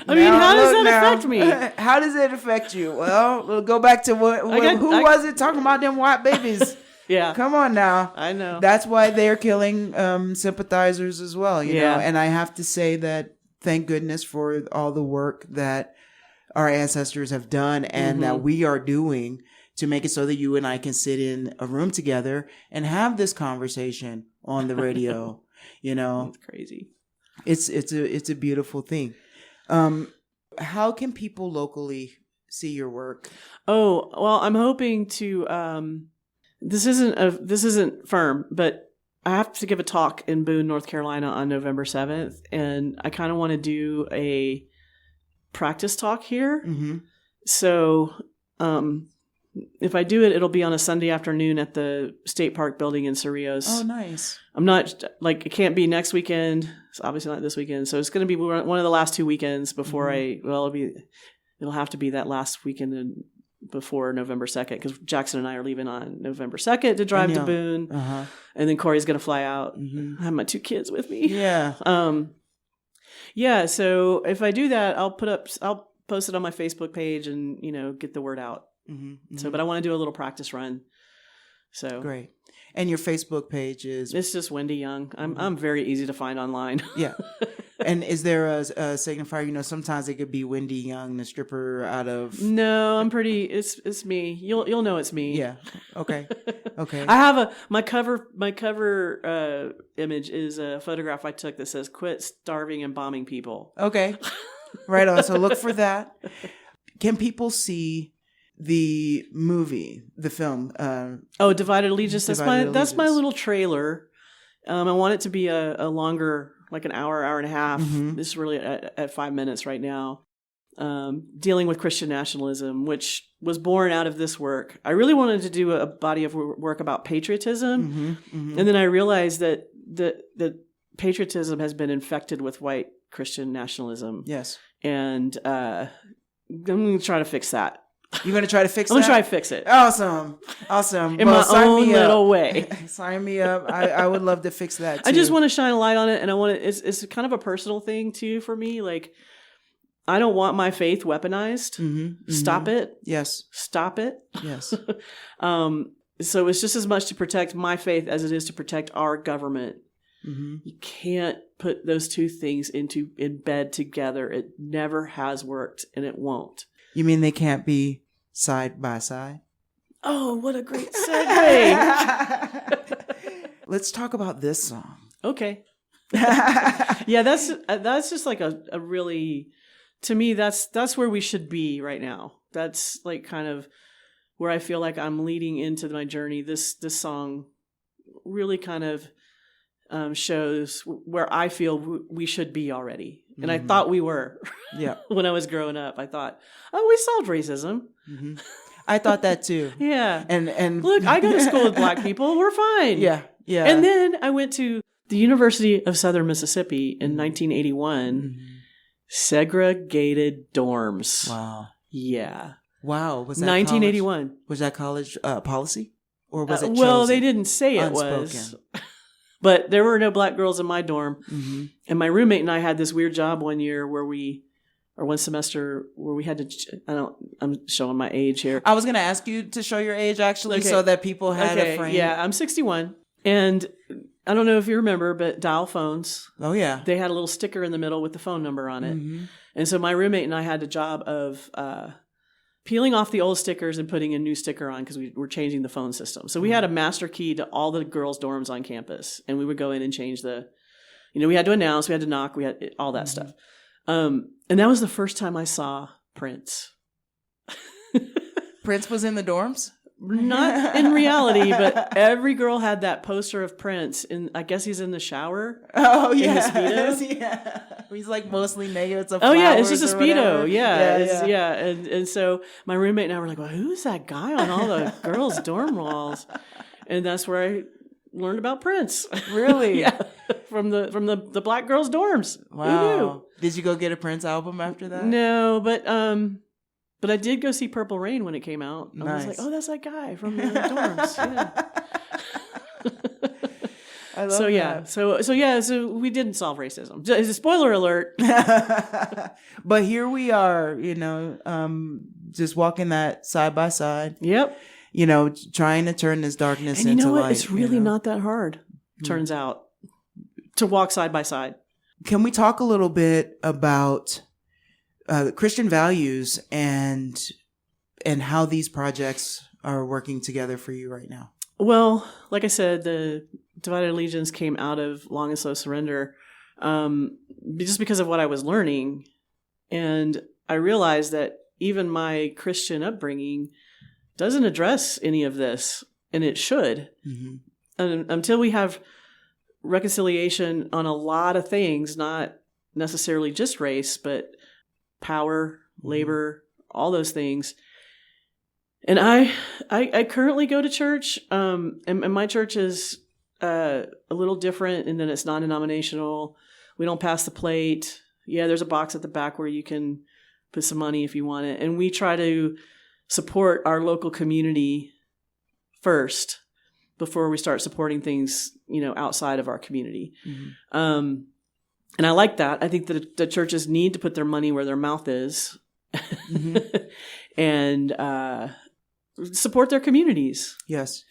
I mean, how does that affect me? How does it affect you? Well, we'll go back to who was it talking about them white babies? Yeah. Come on now. I know. That's why they're killing sympathizers as well, you know. And I have to say that thank goodness for all the work that our ancestors have done and that we are doing to make it so that you and I can sit in a room together and have this conversation on the radio. You know, it's crazy. It's a beautiful thing. How can people locally see your work? Oh, well, I'm hoping to. This isn't firm, but I have to give a talk in Boone, North Carolina on November 7th, and I kind of want to do a practice talk here. Mm-hmm. So if I do it, it'll be on a Sunday afternoon at the State Park building in Cerrillos. Oh, nice. I'm not, it can't be next weekend. It's obviously not this weekend. So it's going to be one of the last 2 weekends before it'll have to be that last weekend before November 2nd, because Jackson and I are leaving on November 2nd to drive to Boone. And then Corey's going to fly out. I have my 2 kids with me. Yeah. So if I do that, I'll post it on my Facebook page and, get the word out. So, but I want to do a little practice run. So great. And your Facebook page is? It's just Wendy Young. I'm very easy to find online. Yeah. And is there a signifier? Sometimes it could be Wendy Young, the stripper out of. No, I'm pretty. It's me. You'll know it's me. Yeah. Okay. Okay. I have my cover image is a photograph I took that says "Quit starving and bombing people." Okay. Right on. So look for that. Can people see the movie, the film? Divided Allegiance. That's my little trailer. I want it to be a longer, like an hour and a half. This is really at 5 minutes right now. Dealing with Christian nationalism, which was born out of this work. I really wanted to do a body of work about patriotism. And then I realized that patriotism has been infected with white Christian nationalism. Yes. And I'm going to try to fix that. You're going to try to fix that? I'm going to try to fix it. Awesome. In my own little way. Sign me up. I would love to fix that too. I just want to shine a light on it, and it's kind of a personal thing too for me. Like, I don't want my faith weaponized. Stop it. Yes. Stop it. Yes. So it's just as much to protect my faith as it is to protect our government. You can't put those two things in bed together. It never has worked, and it won't. You mean they can't be side by side? Oh, what a great segue. Let's talk about this song. Okay. Yeah, that's just like a really, to me, that's where we should be right now. That's like kind of where I feel like I'm leading into my journey. This song really kind of shows where I feel we should be already. And I thought we were. Yeah. When I was growing up, I thought, oh, we solved racism. Mm-hmm. I thought that too. Yeah. And look, I go to school with black people. We're fine. Yeah. Yeah. And then I went to the University of Southern Mississippi in 1981. Mm-hmm. Segregated dorms. Wow. Yeah. Wow. Was that 1981. College? Was that college policy? Or was it well, chosen? they didn't say it Unspoken. was. But there were no black girls in my dorm. Mm-hmm. And my roommate and I had this weird job one semester where we had to, I'm showing my age here. I was going to ask you to show your age actually, Okay. so that people had a frame. Yeah, I'm 61. And I don't know if you remember, but dial phones. Oh, yeah. They had a little sticker in the middle with the phone number on it. Mm-hmm. And so my roommate and I had the job of peeling off the old stickers and putting a new sticker on because we were changing the phone system. So we had a master key to all the girls' dorms on campus. And we would go in and change we had to announce, we had to knock, we had all that stuff. And that was the first time I saw Prince. Prince was in the dorms? Not in reality, but every girl had that poster of Prince, and I guess he's in the shower. Oh, yeah. In his Speedo. Yeah. He's like mostly naked. It's it's just a Speedo. Whatever. Yeah. And so my roommate and I were like, well, who's that guy on all the girls' dorm walls? And that's where I learned about Prince. Really? Yeah. From the black girls' dorms. Wow. Who knew? Did you go get a Prince album after that? No, but I did go see Purple Rain when it came out. I Nice. was like, oh, that's that guy from the dorms. Yeah. I love that. So we didn't solve racism. Just a spoiler alert. But here we are, just walking that side by side. Yep. Trying to turn this darkness And into you know what? light. It's really not that hard, turns out, to walk side by side. Can we talk a little bit about Christian values and how these projects are working together for you right now? Well, like I said, the Divided Allegiance came out of Long and Slow Surrender just because of what I was learning. And I realized that even my Christian upbringing doesn't address any of this, and it should. Mm-hmm. And until we have reconciliation on a lot of things, not necessarily just race, but power, labor, all those things. And I currently go to church, and my church is a little different in that it's non-denominational. We don't pass the plate. Yeah, there's a box at the back where you can put some money if you want it. And we try to support our local community first before we start supporting things, outside of our community. Mm-hmm. And I like that. I think that the churches need to put their money where their mouth is, mm-hmm. and support their communities. Yes.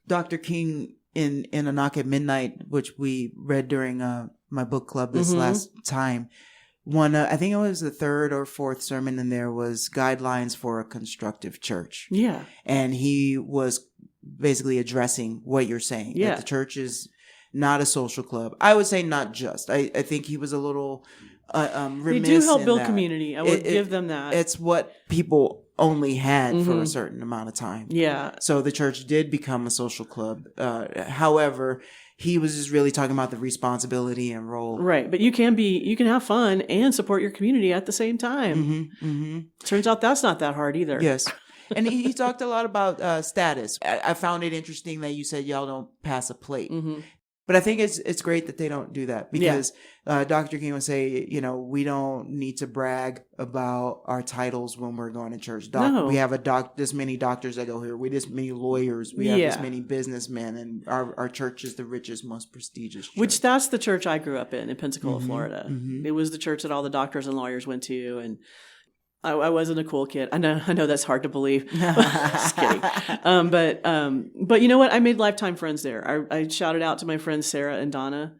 Dr. King in A Knock at Midnight, which we read during my book club this last time, I think it was the third or fourth sermon in there was guidelines for a constructive church. Yeah. And he was basically addressing what you're saying. Yeah. That the church is not a social club. I would say not just. I think he was a little remiss. They do help build that. community. I would give them that. It's what people only had for a certain amount of time. Yeah. So the church did become a social club. However, he was just really talking about the responsibility and role. Right. But you can have fun and support your community at the same time. Mm-hmm, mm-hmm. Turns out that's not that hard either. Yes. And he talked a lot about status. I found it interesting that you said y'all don't pass a plate. Mm-hmm. But I think it's great that they don't do that because Dr. King would say, we don't need to brag about our titles when we're going to church. No. We have this many doctors that go here. We this many lawyers. We have this many businessmen, and our church is the richest, most prestigious church. Which that's the church I grew up in Pensacola, Florida. Mm-hmm. It was the church that all the doctors and lawyers went to, and I wasn't a cool kid. I know that's hard to believe. Just kidding. But you know what? I made lifetime friends there. I shouted out to my friends Sarah and Donna,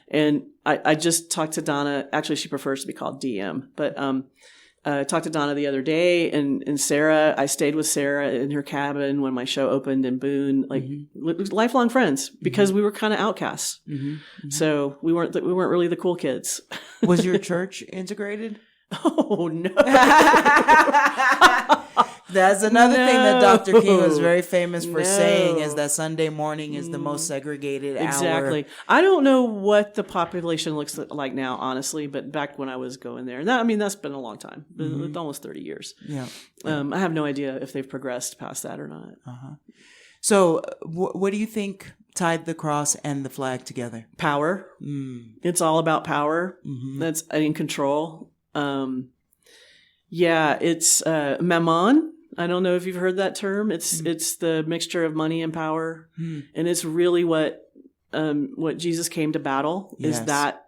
and I just talked to Donna. Actually, she prefers to be called DM, but I talked to Donna the other day, and Sarah. I stayed with Sarah in her cabin when my show opened in Boone. Like lifelong friends because we were kind of outcasts. Mm-hmm. Mm-hmm. So we weren't really the cool kids. Was your church integrated? Oh, no. That's another thing that Dr. King was very famous for No. saying, is that Sunday morning is the most segregated Exactly. hour. I don't know what the population looks like now, honestly, but back when I was going there, that's been a long time, almost 30 years. Yeah. I have no idea if they've progressed past that or not. So what do you think tied the cross and the flag together? Power. It's all about power. That's in control. It's mammon. I don't know if you've heard that term. It's the mixture of money and power, and it's really what Jesus came to battle. Is that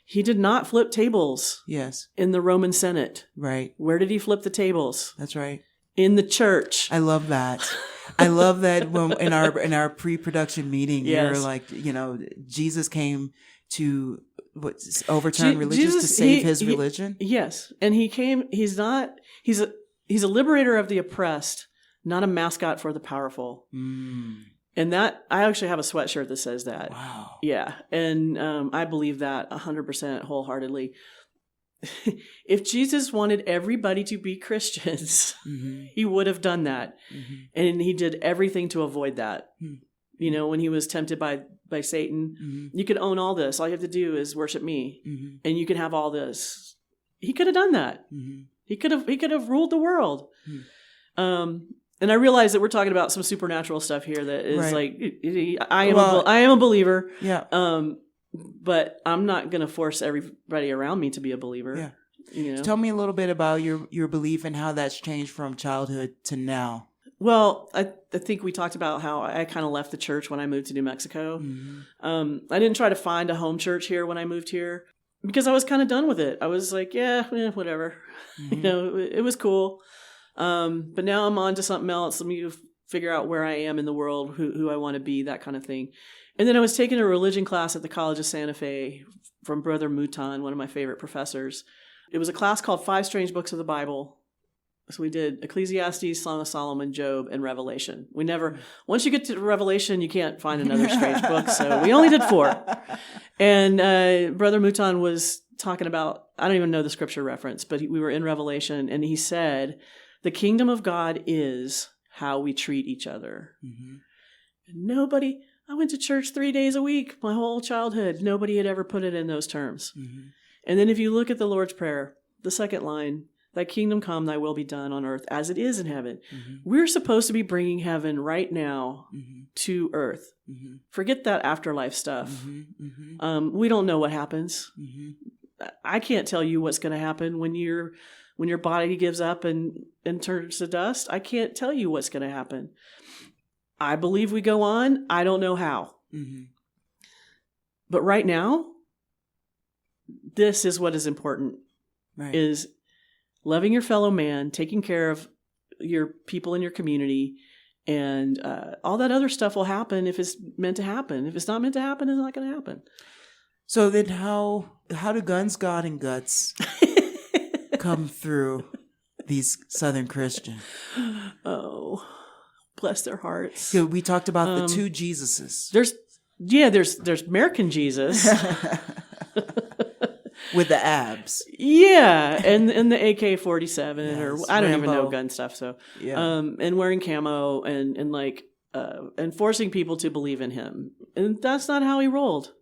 he did not flip tables. Yes. In the Roman Senate. Right. Where did he flip the tables? That's right. In the church. I love that. I love that when in our pre-production meeting, you're like, Jesus came to overturn religion to save his religion. Yes, and he's a liberator of the oppressed, not a mascot for the powerful. And that, I actually have a sweatshirt that says that. Wow. Yeah, and I believe that 100% wholeheartedly. If Jesus wanted everybody to be Christians, he would have done that. And he did everything to avoid that. When he was tempted by Satan, you could own all this. All you have to do is worship me, and you can have all this. He could have done that. He could have ruled the world. And I realize that we're talking about some supernatural stuff here that is I am a believer. Yeah. But I'm not going to force everybody around me to be a believer. Yeah. Tell me a little bit about your belief and how that's changed from childhood to now. Well, I think we talked about how I kind of left the church when I moved to New Mexico. I didn't try to find a home church here when I moved here because I was kind of done with it. I was like, whatever. It was cool. But now I'm on to something else. Let me figure out where I am in the world, who I want to be, that kind of thing. And then I was taking a religion class at the College of Santa Fe from Brother Mouton, one of my favorite professors. It was a class called 5 Strange Books of the Bible. So we did Ecclesiastes, Song of Solomon, Job, and Revelation. Once you get to Revelation, you can't find another strange book. So we only did 4. And Brother Mouton was talking about, I don't even know the scripture reference, but we were in Revelation, and he said, the kingdom of God is how we treat each other. And I went to church 3 days a week, my whole childhood. Nobody had ever put it in those terms. And then if you look at the Lord's Prayer, the second line, thy kingdom come, thy will be done on earth as it is in heaven. We're supposed to be bringing heaven right now to earth. Forget that afterlife stuff. We don't know what happens. I can't tell you what's going to happen when your body gives up and turns to dust. I can't tell you what's going to happen. I believe we go on. I don't know how. But right now, this is what is important, is loving your fellow man, taking care of your people in your community, and all that other stuff will happen if it's meant to happen. If it's not meant to happen, it's not going to happen. So then how do guns, God, and guts come through these Southern Christians? Oh, bless their hearts. So we talked about the 2 Jesuses. There's American Jesus. With the abs. Yeah, and the AK-47 or I don't Rambo. even know gun stuff. So and wearing camo and forcing people to believe in him. And that's not how he rolled.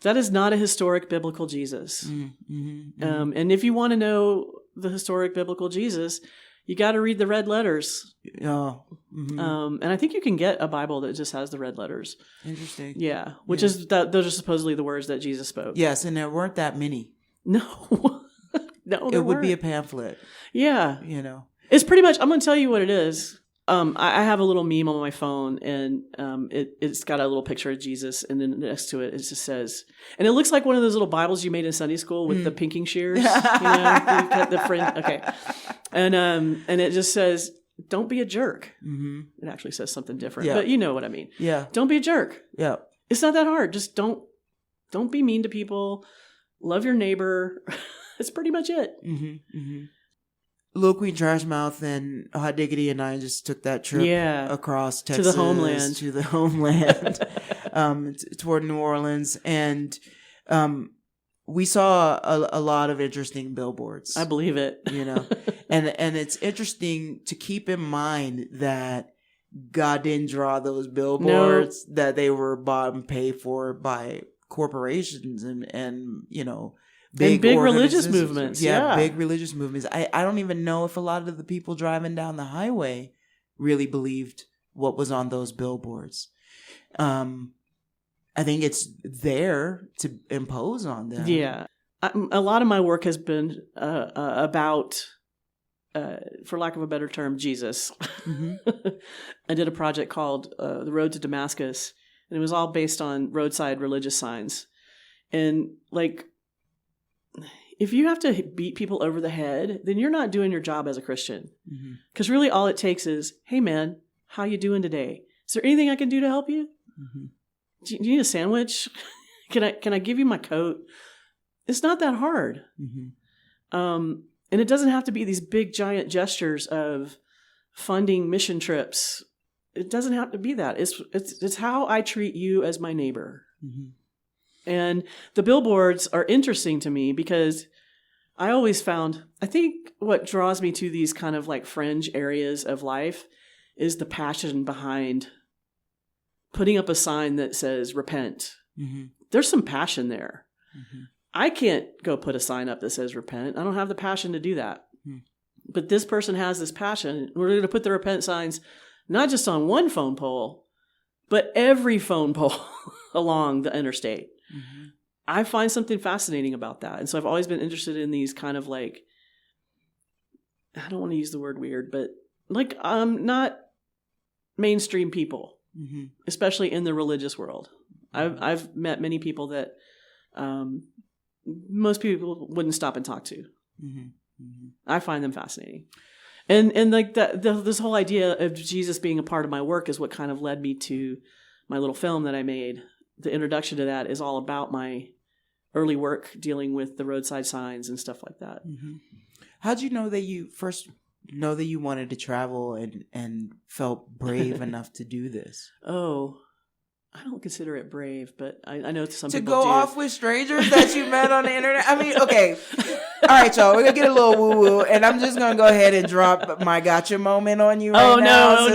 That is not a historic biblical Jesus. And if you want to know the historic biblical Jesus, you got to read the red letters. And I think you can get a Bible that just has the red letters. Interesting. Yeah, which is those are supposedly the words that Jesus spoke. Yes, and there weren't that many. No, no, it would be a pamphlet. Yeah, it's pretty much. I'm going to tell you what it is. I have a little meme on my phone, and it's got a little picture of Jesus, and then next to it, it just says, and it looks like one of those little Bibles you made in Sunday school with the pinking shears. The friend. Okay, and it just says, "Don't be a jerk." It actually says something different, but you know what I mean. Yeah. Don't be a jerk. Yeah. It's not that hard. Just don't be mean to people. Love your neighbor. That's pretty much it. Little Queen Trashmouth and Hot Diggity and I just took that trip across Texas to the homeland, toward New Orleans, and we saw a lot of interesting billboards. I believe it. And it's interesting to keep in mind that God didn't draw those billboards, that they were bought and paid for by corporations and big religious movements. Yeah, big religious movements. I don't even know if a lot of the people driving down the highway really believed what was on those billboards. I think it's there to impose on them. Yeah. A lot of my work has been about, for lack of a better term, Jesus. Mm-hmm. I did a project called The Road to Damascus, and it was all based on roadside religious signs. And like, if you have to beat people over the head, then you're not doing your job as a Christian. Because really all it takes is, hey man, how you doing today? Is there anything I can do to help you? Mm-hmm. Do you need a sandwich? Can I give you my coat? It's not that hard. Mm-hmm. And it doesn't have to be these big giant gestures of funding mission trips. It doesn't have to be that. It's how I treat you as my neighbor. Mm-hmm. And the billboards are interesting to me because I always found, I think what draws me to these kind of like fringe areas of life is the passion behind putting up a sign that says repent. Mm-hmm. There's some passion there. Mm-hmm. I can't go put a sign up that says repent. I don't have the passion to do that. Mm. But this person has this passion. We're going to put the repent signs not just on one phone pole, but every phone pole along the interstate. Mm-hmm. I find something fascinating about that. And so I've always been interested in these kind of like, I don't want to use the word weird, but like not mainstream people, mm-hmm. especially in the religious world. I've met many people that most people wouldn't stop and talk to. Mm-hmm. Mm-hmm. I find them fascinating. And like this whole idea of Jesus being a part of my work is what kind of led me to my little film that I made. The introduction to that is all about my early work dealing with the roadside signs and stuff like that. Mm-hmm. How'd you know that you first know that you wanted to travel and felt brave enough to do this? Oh, I don't consider it brave, but I know some to people go do. off with strangers that you met on the internet. I mean, okay. All right, y'all. We're going to get a little woo-woo, and I'm just going to go ahead and drop my gotcha moment on you right now.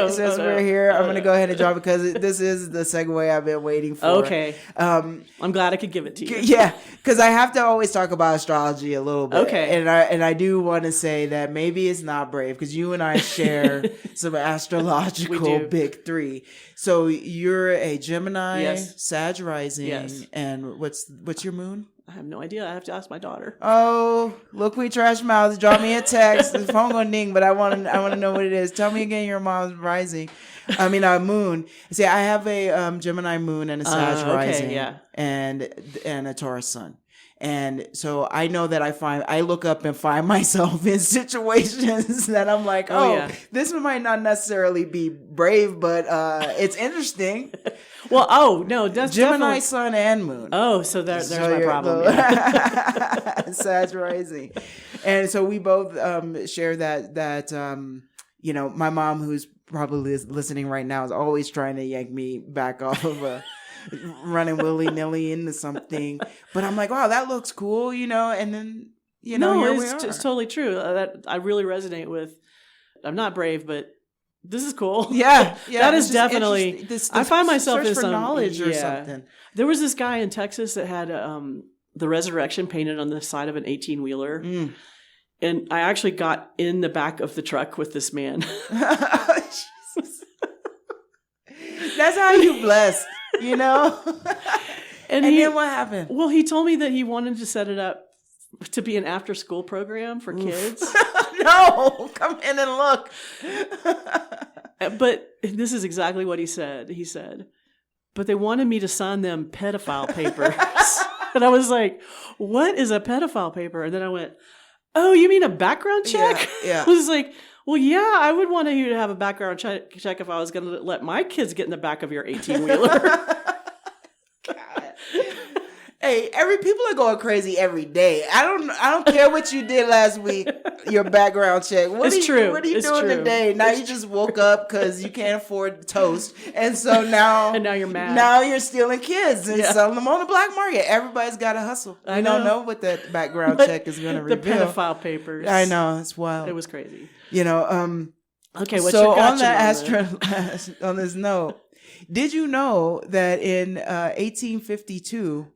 Since we're here, I'm going to go ahead and drop it because this is the segue I've been waiting for. Okay. I'm glad I could give it to you. Yeah, because I have to always talk about astrology a little bit. Okay. And I do want to say that maybe it's not brave because you and I share some astrological big three. So you're a Gemini, yes. Sag rising, yes. And what's your moon? I have no idea. I have to ask my daughter. Oh, look, we trash mouths. Drop me a text. The phone gonna ding, but I want to know what it is. Tell me again your mom's rising. I mean, moon. See, I have a Gemini moon and a Sag rising, and a Taurus sun. And so I know that I look up and find myself in situations that I'm like, this might not necessarily be brave, but it's interesting. Well, no, that's Gemini, definitely... sun, and moon. Oh, so there's my problem. Sag rising. And so we both share that my mom, who's probably listening right now, is always trying to yank me back off of running willy-nilly into something. But I'm like, wow, that looks cool, and then, here we are. It's totally true. That I really resonate with. I'm not brave, but this is cool. Yeah. That is definitely, I find myself in some knowledge or something. There was this guy in Texas that had the resurrection painted on the side of an 18-wheeler. Mm. And I actually got in the back of the truck with this man. Jesus. That's how you blessed. And then what happened? Well, he told me that he wanted to set it up to be an after-school program for kids. No, come in and look. But this is exactly what he said. He said, but they wanted me to sign them pedophile papers. And I was like, what is a pedophile paper? And then I went, oh, you mean a background check? Yeah. I was like, well, yeah, I would want you to have a background check if I was going to let my kids get in the back of your 18-wheeler. Hey, people are going crazy every day. I don't care what you did last week. Your background check. What are you doing today? Now you just woke up because you can't afford toast, and so now and now you're mad. Now you're stealing kids and selling them on the black market. Everybody's got to hustle. I don't know what that background check is going to reveal. The pedophile papers. I know, it's wild. It was crazy. Okay. What's your gotcha on this note? Did you know that in 1852,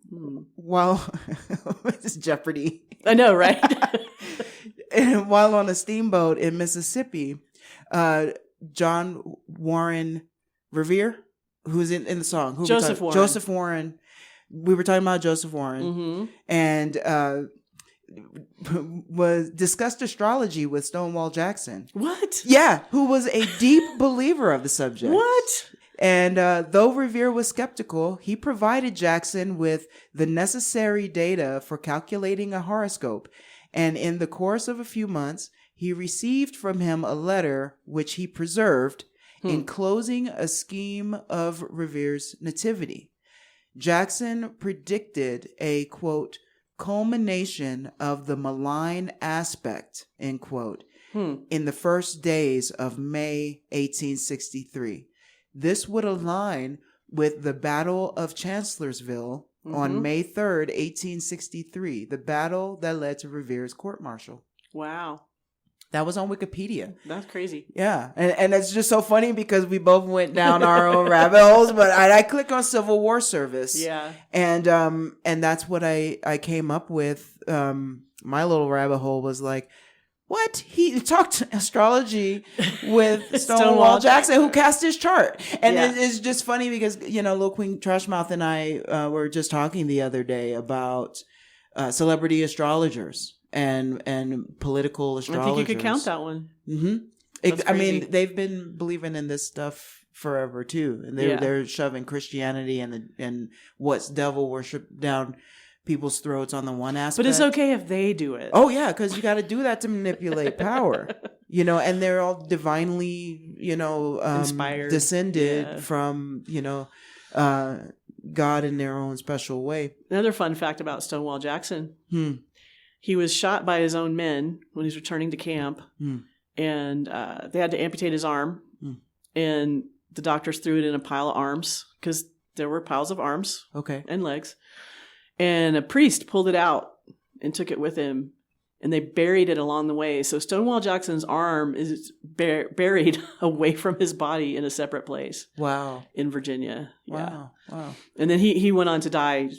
while this is Jeopardy, I know, right? And while on a steamboat in Mississippi, John Warren Revere, who's in the song, Joseph Warren. We were talking about Joseph Warren, and discussed astrology with Stonewall Jackson. What? Yeah, who was a deep believer of the subject. What? And though Revere was skeptical, he provided Jackson with the necessary data for calculating a horoscope. And in the course of a few months, he received from him a letter which he preserved, enclosing a scheme of Revere's nativity. Jackson predicted a, quote, culmination of the malign aspect, end quote, in the first days of May 1863. This would align with the Battle of Chancellorsville on May 3rd, 1863, the battle that led to Revere's court-martial. Wow. That was on Wikipedia. That's crazy. Yeah. And it's just so funny because we both went down our own rabbit holes, but I click on Civil War service. Yeah. And that's what I came up with. My little rabbit hole was like, what? He talked astrology with Stonewall Jackson, who cast his chart. And it's just funny because, Lil Queen Trashmouth and I were just talking the other day about celebrity astrologers and political astrologers. I think you could count that one. Mm-hmm. They've been believing in this stuff forever too. And they're shoving Christianity and what's devil worship down people's throats on the one aspect. But it's okay if they do it. Oh yeah, because you got to do that to manipulate power. And they're all divinely, inspired, descended from, God in their own special way. Another fun fact about Stonewall Jackson. He was shot by his own men when he was returning to camp, and they had to amputate his arm, and the doctors threw it in a pile of arms because there were piles of arms and legs. And a priest pulled it out and took it with him, and they buried it along the way. So Stonewall Jackson's arm is buried away from his body in a separate place. Wow. In Virginia. Wow. Yeah. Wow. And then he went on to die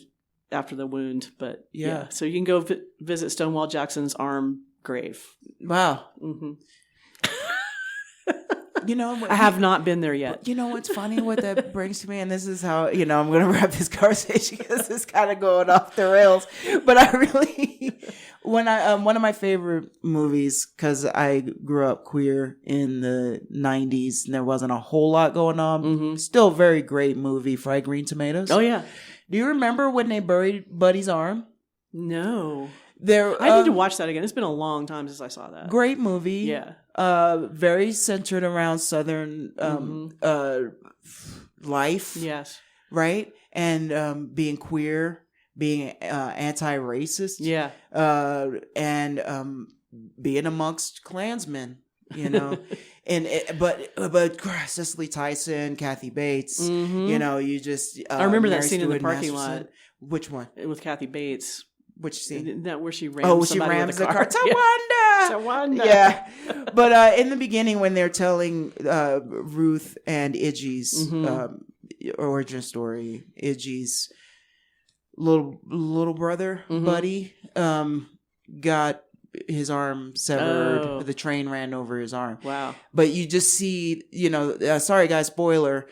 after the wound. But yeah. So you can go visit Stonewall Jackson's arm grave. Wow. Mm-hmm. I have not been there yet. What's funny? What that brings to me, and this is how I'm going to wrap this conversation because it's kind of going off the rails. But I really, one of my favorite movies, because I grew up queer in the '90s, and there wasn't a whole lot going on. Still a very great movie, Fried Green Tomatoes. Oh yeah. Do you remember when they buried Buddy's arm? No. I need to watch that again. It's been a long time since I saw that. Great movie. Yeah. Very centered around Southern life. Yes. Right? And being queer, being anti-racist. Yeah. And being amongst Klansmen, but Cecily Tyson, Kathy Bates, you just I remember that scene in the parking lot. Which one? With Kathy Bates. Which scene? Isn't that where she rams she rams the car. Tawanda. Yeah. But in the beginning, when they're telling Ruth and Idgie's origin story, Idgie's little brother, Buddy, got his arm severed. The train ran over his arm. Wow. But you just see, sorry guys, spoiler.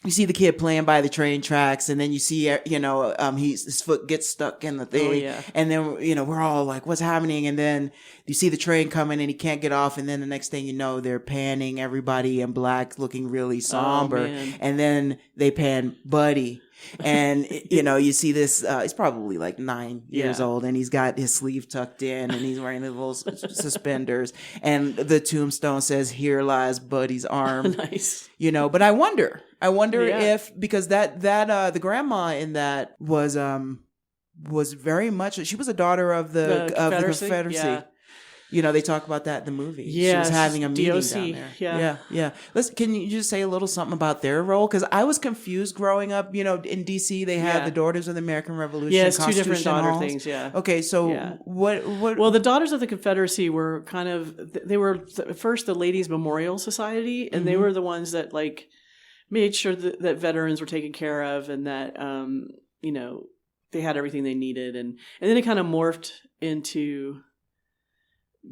You see the kid playing by the train tracks, and then you see, his foot gets stuck in the thing. Oh, yeah. And then, we're all like, what's happening? And then you see the train coming and he can't get off, and then the next thing you know, they're panning everybody in black looking really somber, and then they pan Buddy. And you see this he's probably like 9 years old, and he's got his sleeve tucked in, and he's wearing the little suspenders, and the tombstone says, "Here lies Buddy's arm." Nice. But I wonder if, because that the grandma in that was very much, she was a daughter of the Confederacy. Yeah. They talk about that in the movie. Yeah, she was having a meeting DOC, down there. Yeah. Can you just say a little something about their role? Because I was confused growing up. In D.C., they had the Daughters of the American Revolution. Yeah, it's two different daughter things. Yeah. Okay, so what? Well, the Daughters of the Confederacy were they were first the Ladies Memorial Society, and they were the ones that made sure that veterans were taken care of, and that they had everything they needed, and then it kind of morphed into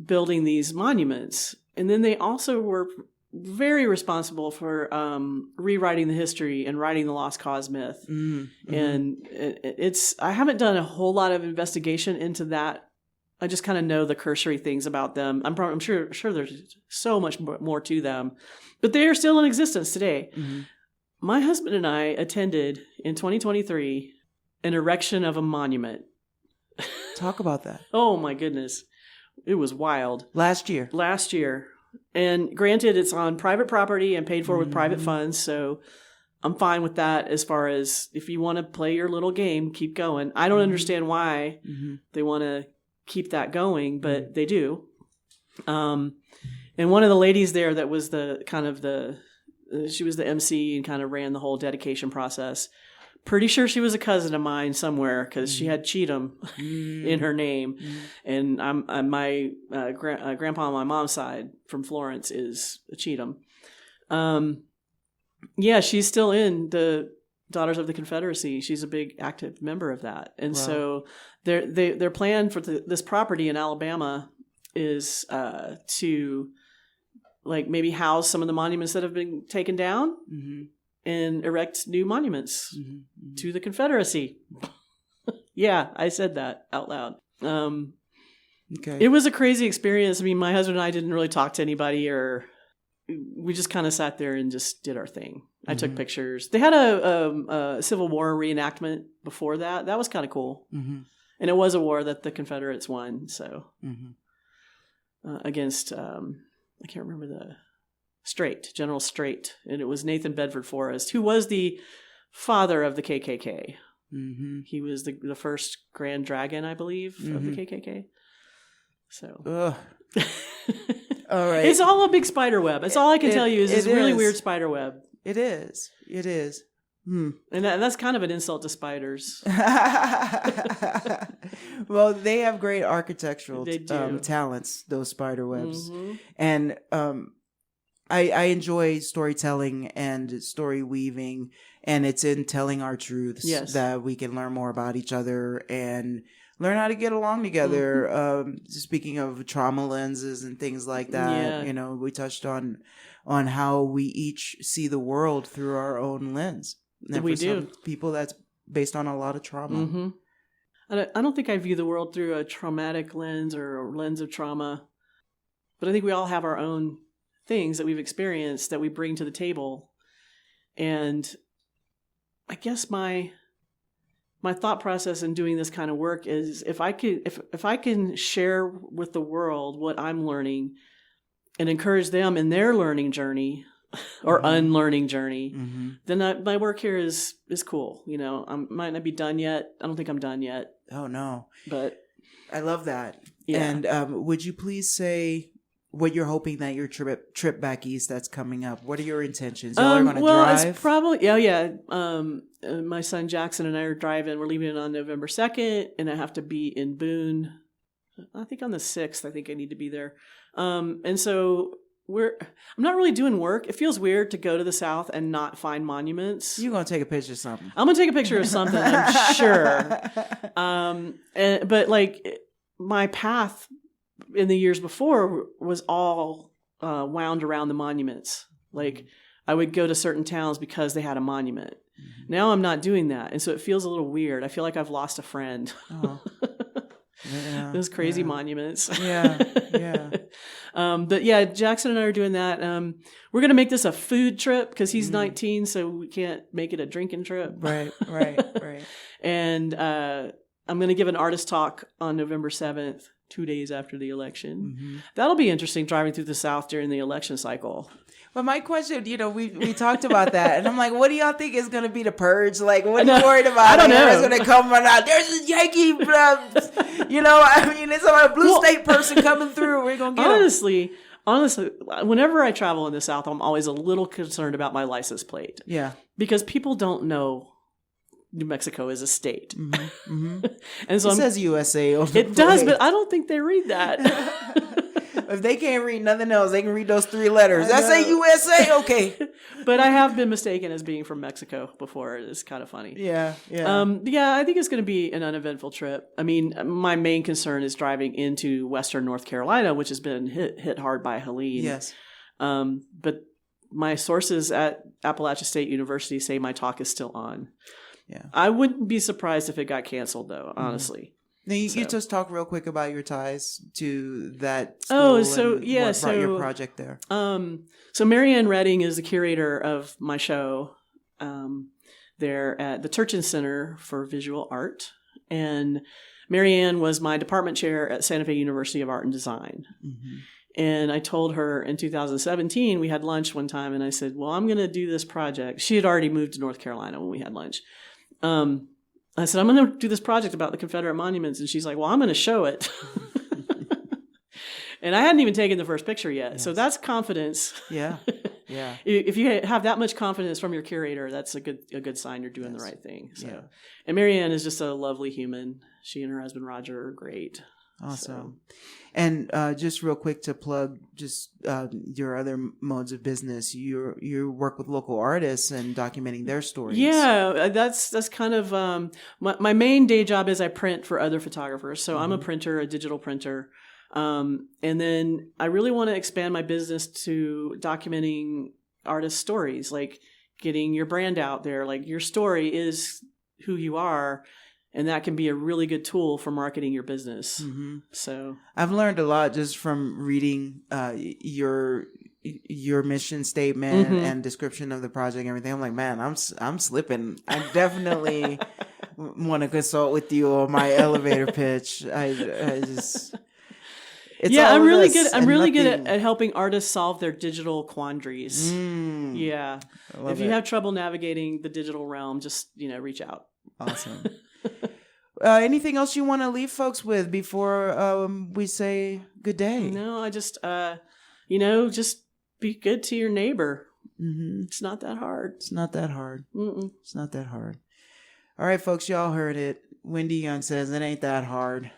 building these monuments. And then they also were very responsible for rewriting the history and writing the Lost Cause myth. Mm-hmm. And I haven't done a whole lot of investigation into that. I just kind of know the cursory things about them. I'm sure there's so much more to them, but they are still in existence today. Mm-hmm. My husband and I attended in 2023 an erection of a monument. Talk about that. Oh my goodness. It was wild. Last year. And granted, it's on private property and paid for with private funds. So I'm fine with that, as far as if you want to play your little game, keep going. I don't understand why they want to keep that going, but they do. And one of the ladies there that was she was the MC and kind of ran the whole dedication process. Pretty sure she was a cousin of mine somewhere, because she had Cheatham in her name, and my grandpa on my mom's side from Florence is a Cheatham. She's still in the Daughters of the Confederacy. She's a big active member of that, and so their plan for this property in Alabama is to maybe house some of the monuments that have been taken down. Mm-hmm. And erect new monuments to the Confederacy. Yeah, I said that out loud. Okay. It was a crazy experience. I mean, my husband and I didn't really talk to anybody, or we just kind of sat there and just did our thing. I took pictures. They had a Civil War reenactment before that. That was kind of cool. Mm-hmm. And it was a war that the Confederates won. So against, I can't remember General Strait, and it was Nathan Bedford Forrest, who was the father of the KKK. Mm-hmm. He was the first Grand Dragon, I believe, of the KKK. So, all right, it's all a big spider web. That's all I can tell you is this really weird spider web. It is. And that's kind of an insult to spiders. Well, they have great architectural talents, those spider webs, and I enjoy storytelling and story weaving, and it's in telling our truths that we can learn more about each other and learn how to get along together. Speaking of trauma lenses and things like that, we touched on how we each see the world through our own lens. And we for do. Some people, that's based on a lot of trauma. Mm-hmm. I don't think I view the world through a traumatic lens or a lens of trauma, but I think we all have our own things that we've experienced that we bring to the table. And I guess my thought process in doing this kind of work is if I can share with the world what I'm learning and encourage them in their learning journey or unlearning journey, then my work here is cool. I might not be done yet. I don't think I'm done yet. Oh no. But I love that. Yeah. And would you please say what you're hoping that your trip back east that's coming up? What are your intentions? Y'all are going to drive? It's probably my son Jackson and I are driving. We're leaving on November 2nd, and I have to be in Boone. I think on the 6th. I think I need to be there. And so I'm not really doing work. It feels weird to go to the South and not find monuments. You're going to take a picture of something. I'm going to take a picture of something, I'm sure. But my path in the years before was all wound around the monuments. I would go to certain towns because they had a monument. Now I'm not doing that. And so it feels a little weird. I feel like I've lost a friend. Yeah, those crazy monuments. Yeah, yeah. But yeah, Jackson and I are doing that. We're going to make this a food trip because he's 19, so we can't make it a drinking trip. Right. And I'm going to give an artist talk on November 7th, 2 days after the election. Mm-hmm. That'll be interesting, driving through the South during the election cycle. But my question, we talked about that, and I'm like, what do y'all think is going to be the purge? Like, what are you worried about? I don't know. It's going to come right out. There's a Yankee, it's a blue state person coming through. We're going to get Honestly, whenever I travel in the South, I'm always a little concerned about my license plate. Yeah. Because people don't know New Mexico is a state. Mm-hmm. And so it says USA on the It does, but I don't think they read that. If they can't read nothing else, they can read those 3 letters. I say USA, okay. But I have been mistaken as being from Mexico before. It's kind of funny. Yeah. I think it's going to be an uneventful trip. I mean, my main concern is driving into Western North Carolina, which has been hit hard by Helene. Yes. But my sources at Appalachian State University say my talk is still on. Yeah. I wouldn't be surprised if it got canceled, though, honestly. Now, you just talk real quick about your ties to that school what brought your project there. So Marianne Redding is the curator of my show there at the Turchin Center for Visual Art. And Marianne was my department chair at Santa Fe University of Art and Design. Mm-hmm. And I told her in 2017, we had lunch one time, and I said, well, I'm going to do this project. She had already moved to North Carolina when we had lunch. I said, I'm going to do this project about the Confederate monuments. And she's like, well, I'm going to show it. And I hadn't even taken the first picture yet. Yes. So that's confidence. Yeah. If you have that much confidence from your curator, that's a good sign you're doing the right thing. So, yeah. And Marianne is just a lovely human. She and her husband, Roger, are great. Awesome. So. And just real quick to plug just your other modes of business, you work with local artists and documenting their stories. Yeah, that's kind of my main day job is I print for other photographers. So I'm a printer, a digital printer. And then I really want to expand my business to documenting artist stories, like getting your brand out there. Like your story is who you are. And that can be a really good tool for marketing your business. Mm-hmm. So I've learned a lot just from reading your mission statement and description of the project and everything. I'm like, man, I'm slipping. I definitely want to consult with you on my elevator pitch. I'm really good. I'm really good at helping artists solve their digital quandaries. Yeah, if you have trouble navigating the digital realm, just reach out. Awesome. Anything else you want to leave folks with before we say good day? No, I just, just be good to your neighbor. Mm-hmm. It's not that hard. It's not that hard. It's not that hard. All right, folks, y'all heard it. Wendy Young says it ain't that hard.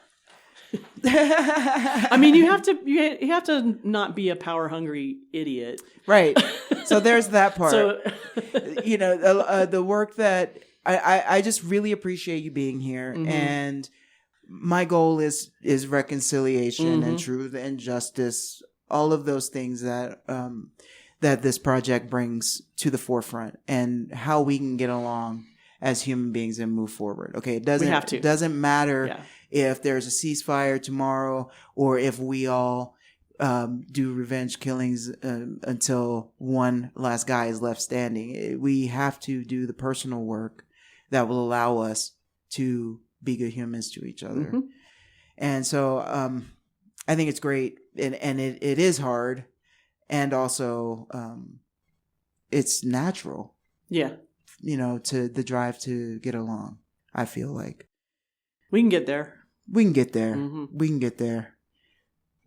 I mean, you have to not be a power hungry idiot, right? So there's that part. So, the work that. I just really appreciate you being here, and my goal is reconciliation and truth and justice, all of those things that that this project brings to the forefront, and how we can get along as human beings and move forward. Okay, it doesn't matter if there's a ceasefire tomorrow or if we all do revenge killings until one last guy is left standing. We have to do the personal work that will allow us to be good humans to each other. Mm-hmm. And so I think it's great. And it is hard. And also it's natural. Yeah. To the drive to get along, I feel like. We can get there. We can get there. Mm-hmm. We can get there.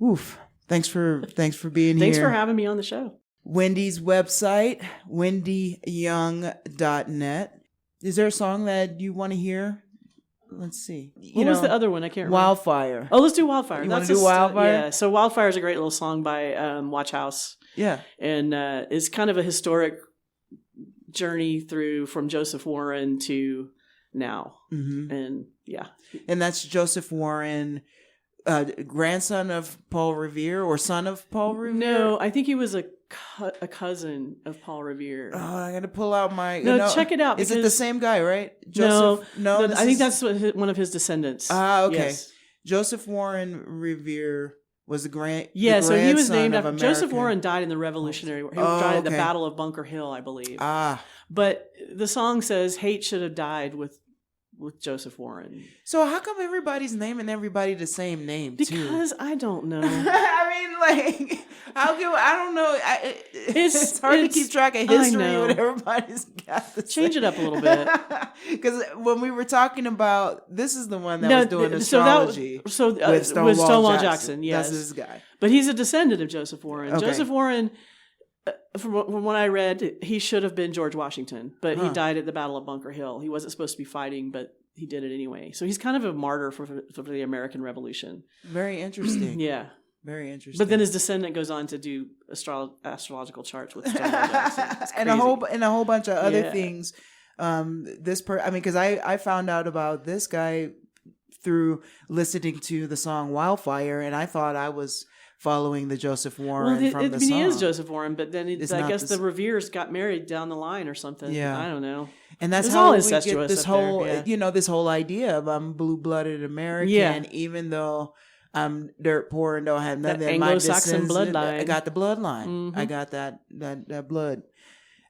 Oof. Thanks for being here. Thanks for having me on the show. Wendy's website, wendyyoung.net. Is there a song that you want to hear? Let's see. What was the other one? I can't remember. Wildfire. Oh, let's do Wildfire. You want to do Wildfire? Yeah. So Wildfire is a great little song by Watch House. Yeah. And it's kind of a historic journey from Joseph Warren to now. Mm-hmm. And yeah. And that's Joseph Warren, grandson of Paul Revere or son of Paul Revere? No, I think he was a cousin of Paul Revere. Oh, I got to pull out my... No, check it out. Is it the same guy, right? Joseph? No, I think that's one of his descendants. Ah, okay. Yes. Joseph Warren Revere was Yeah, so he was named after after Joseph Warren died in the Revolutionary War. He died at the Battle of Bunker Hill, I believe. But the song says hate should have died with Joseph Warren. So how come everybody's naming everybody the same name too? Because I don't know. I mean, like, I don't know. It's hard to keep track of history when everybody's got the Change it up a little bit. Because when we were talking about, this is the one that was doing astrology. So with Stonewall Jackson. Yes, that's this guy. But he's a descendant of Joseph Warren. Okay. Joseph Warren, from what I read, he should have been George Washington, but he died at the Battle of Bunker Hill. He wasn't supposed to be fighting, but he did it anyway. So he's kind of a martyr for the American Revolution. Very interesting. Yeah. Very interesting. But then his descendant goes on to do astrological charts with Stonewall Jackson. and a whole bunch of other things. Because I found out about this guy through listening to the song Wildfire, and I thought I was following the Joseph Warren from the song. He is Joseph Warren, but then I guess the Reveres got married down the line or something. Yeah. I don't know. And that's how we get this whole, this whole idea of I'm blue-blooded American, even though I'm dirt poor and don't have nothing. The Anglo-Saxon bloodline. I got the bloodline. Mm-hmm. I got that blood.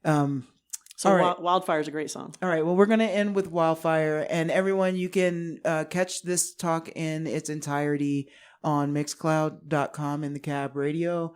So Wildfire is a great song. All right. Well, we're going to end with Wildfire. And everyone, you can catch this talk in its entirety on Mixcloud.com in the Cab Radio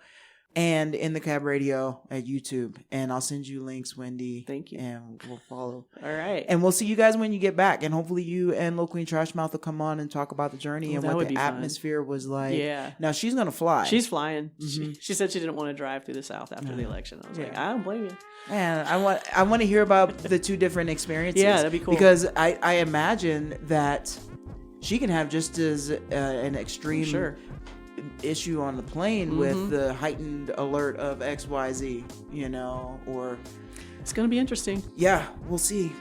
and in the Cab Radio at YouTube. And I'll send you links, Wendy. Thank you. And we'll follow. All right. And we'll see you guys when you get back. And hopefully you and Lil Queen Trashmouth will come on and talk about the journey and what the atmosphere was like. Yeah. Now, she's going to fly. She's flying. Mm-hmm. She said she didn't want to drive through the South after the election. I was like, I don't blame you. Man, I want to hear about the two different experiences. Yeah, that'd be cool. Because I imagine that she can have just as an extreme issue on the plane with the heightened alert of XYZ, or... It's going to be interesting. Yeah, we'll see.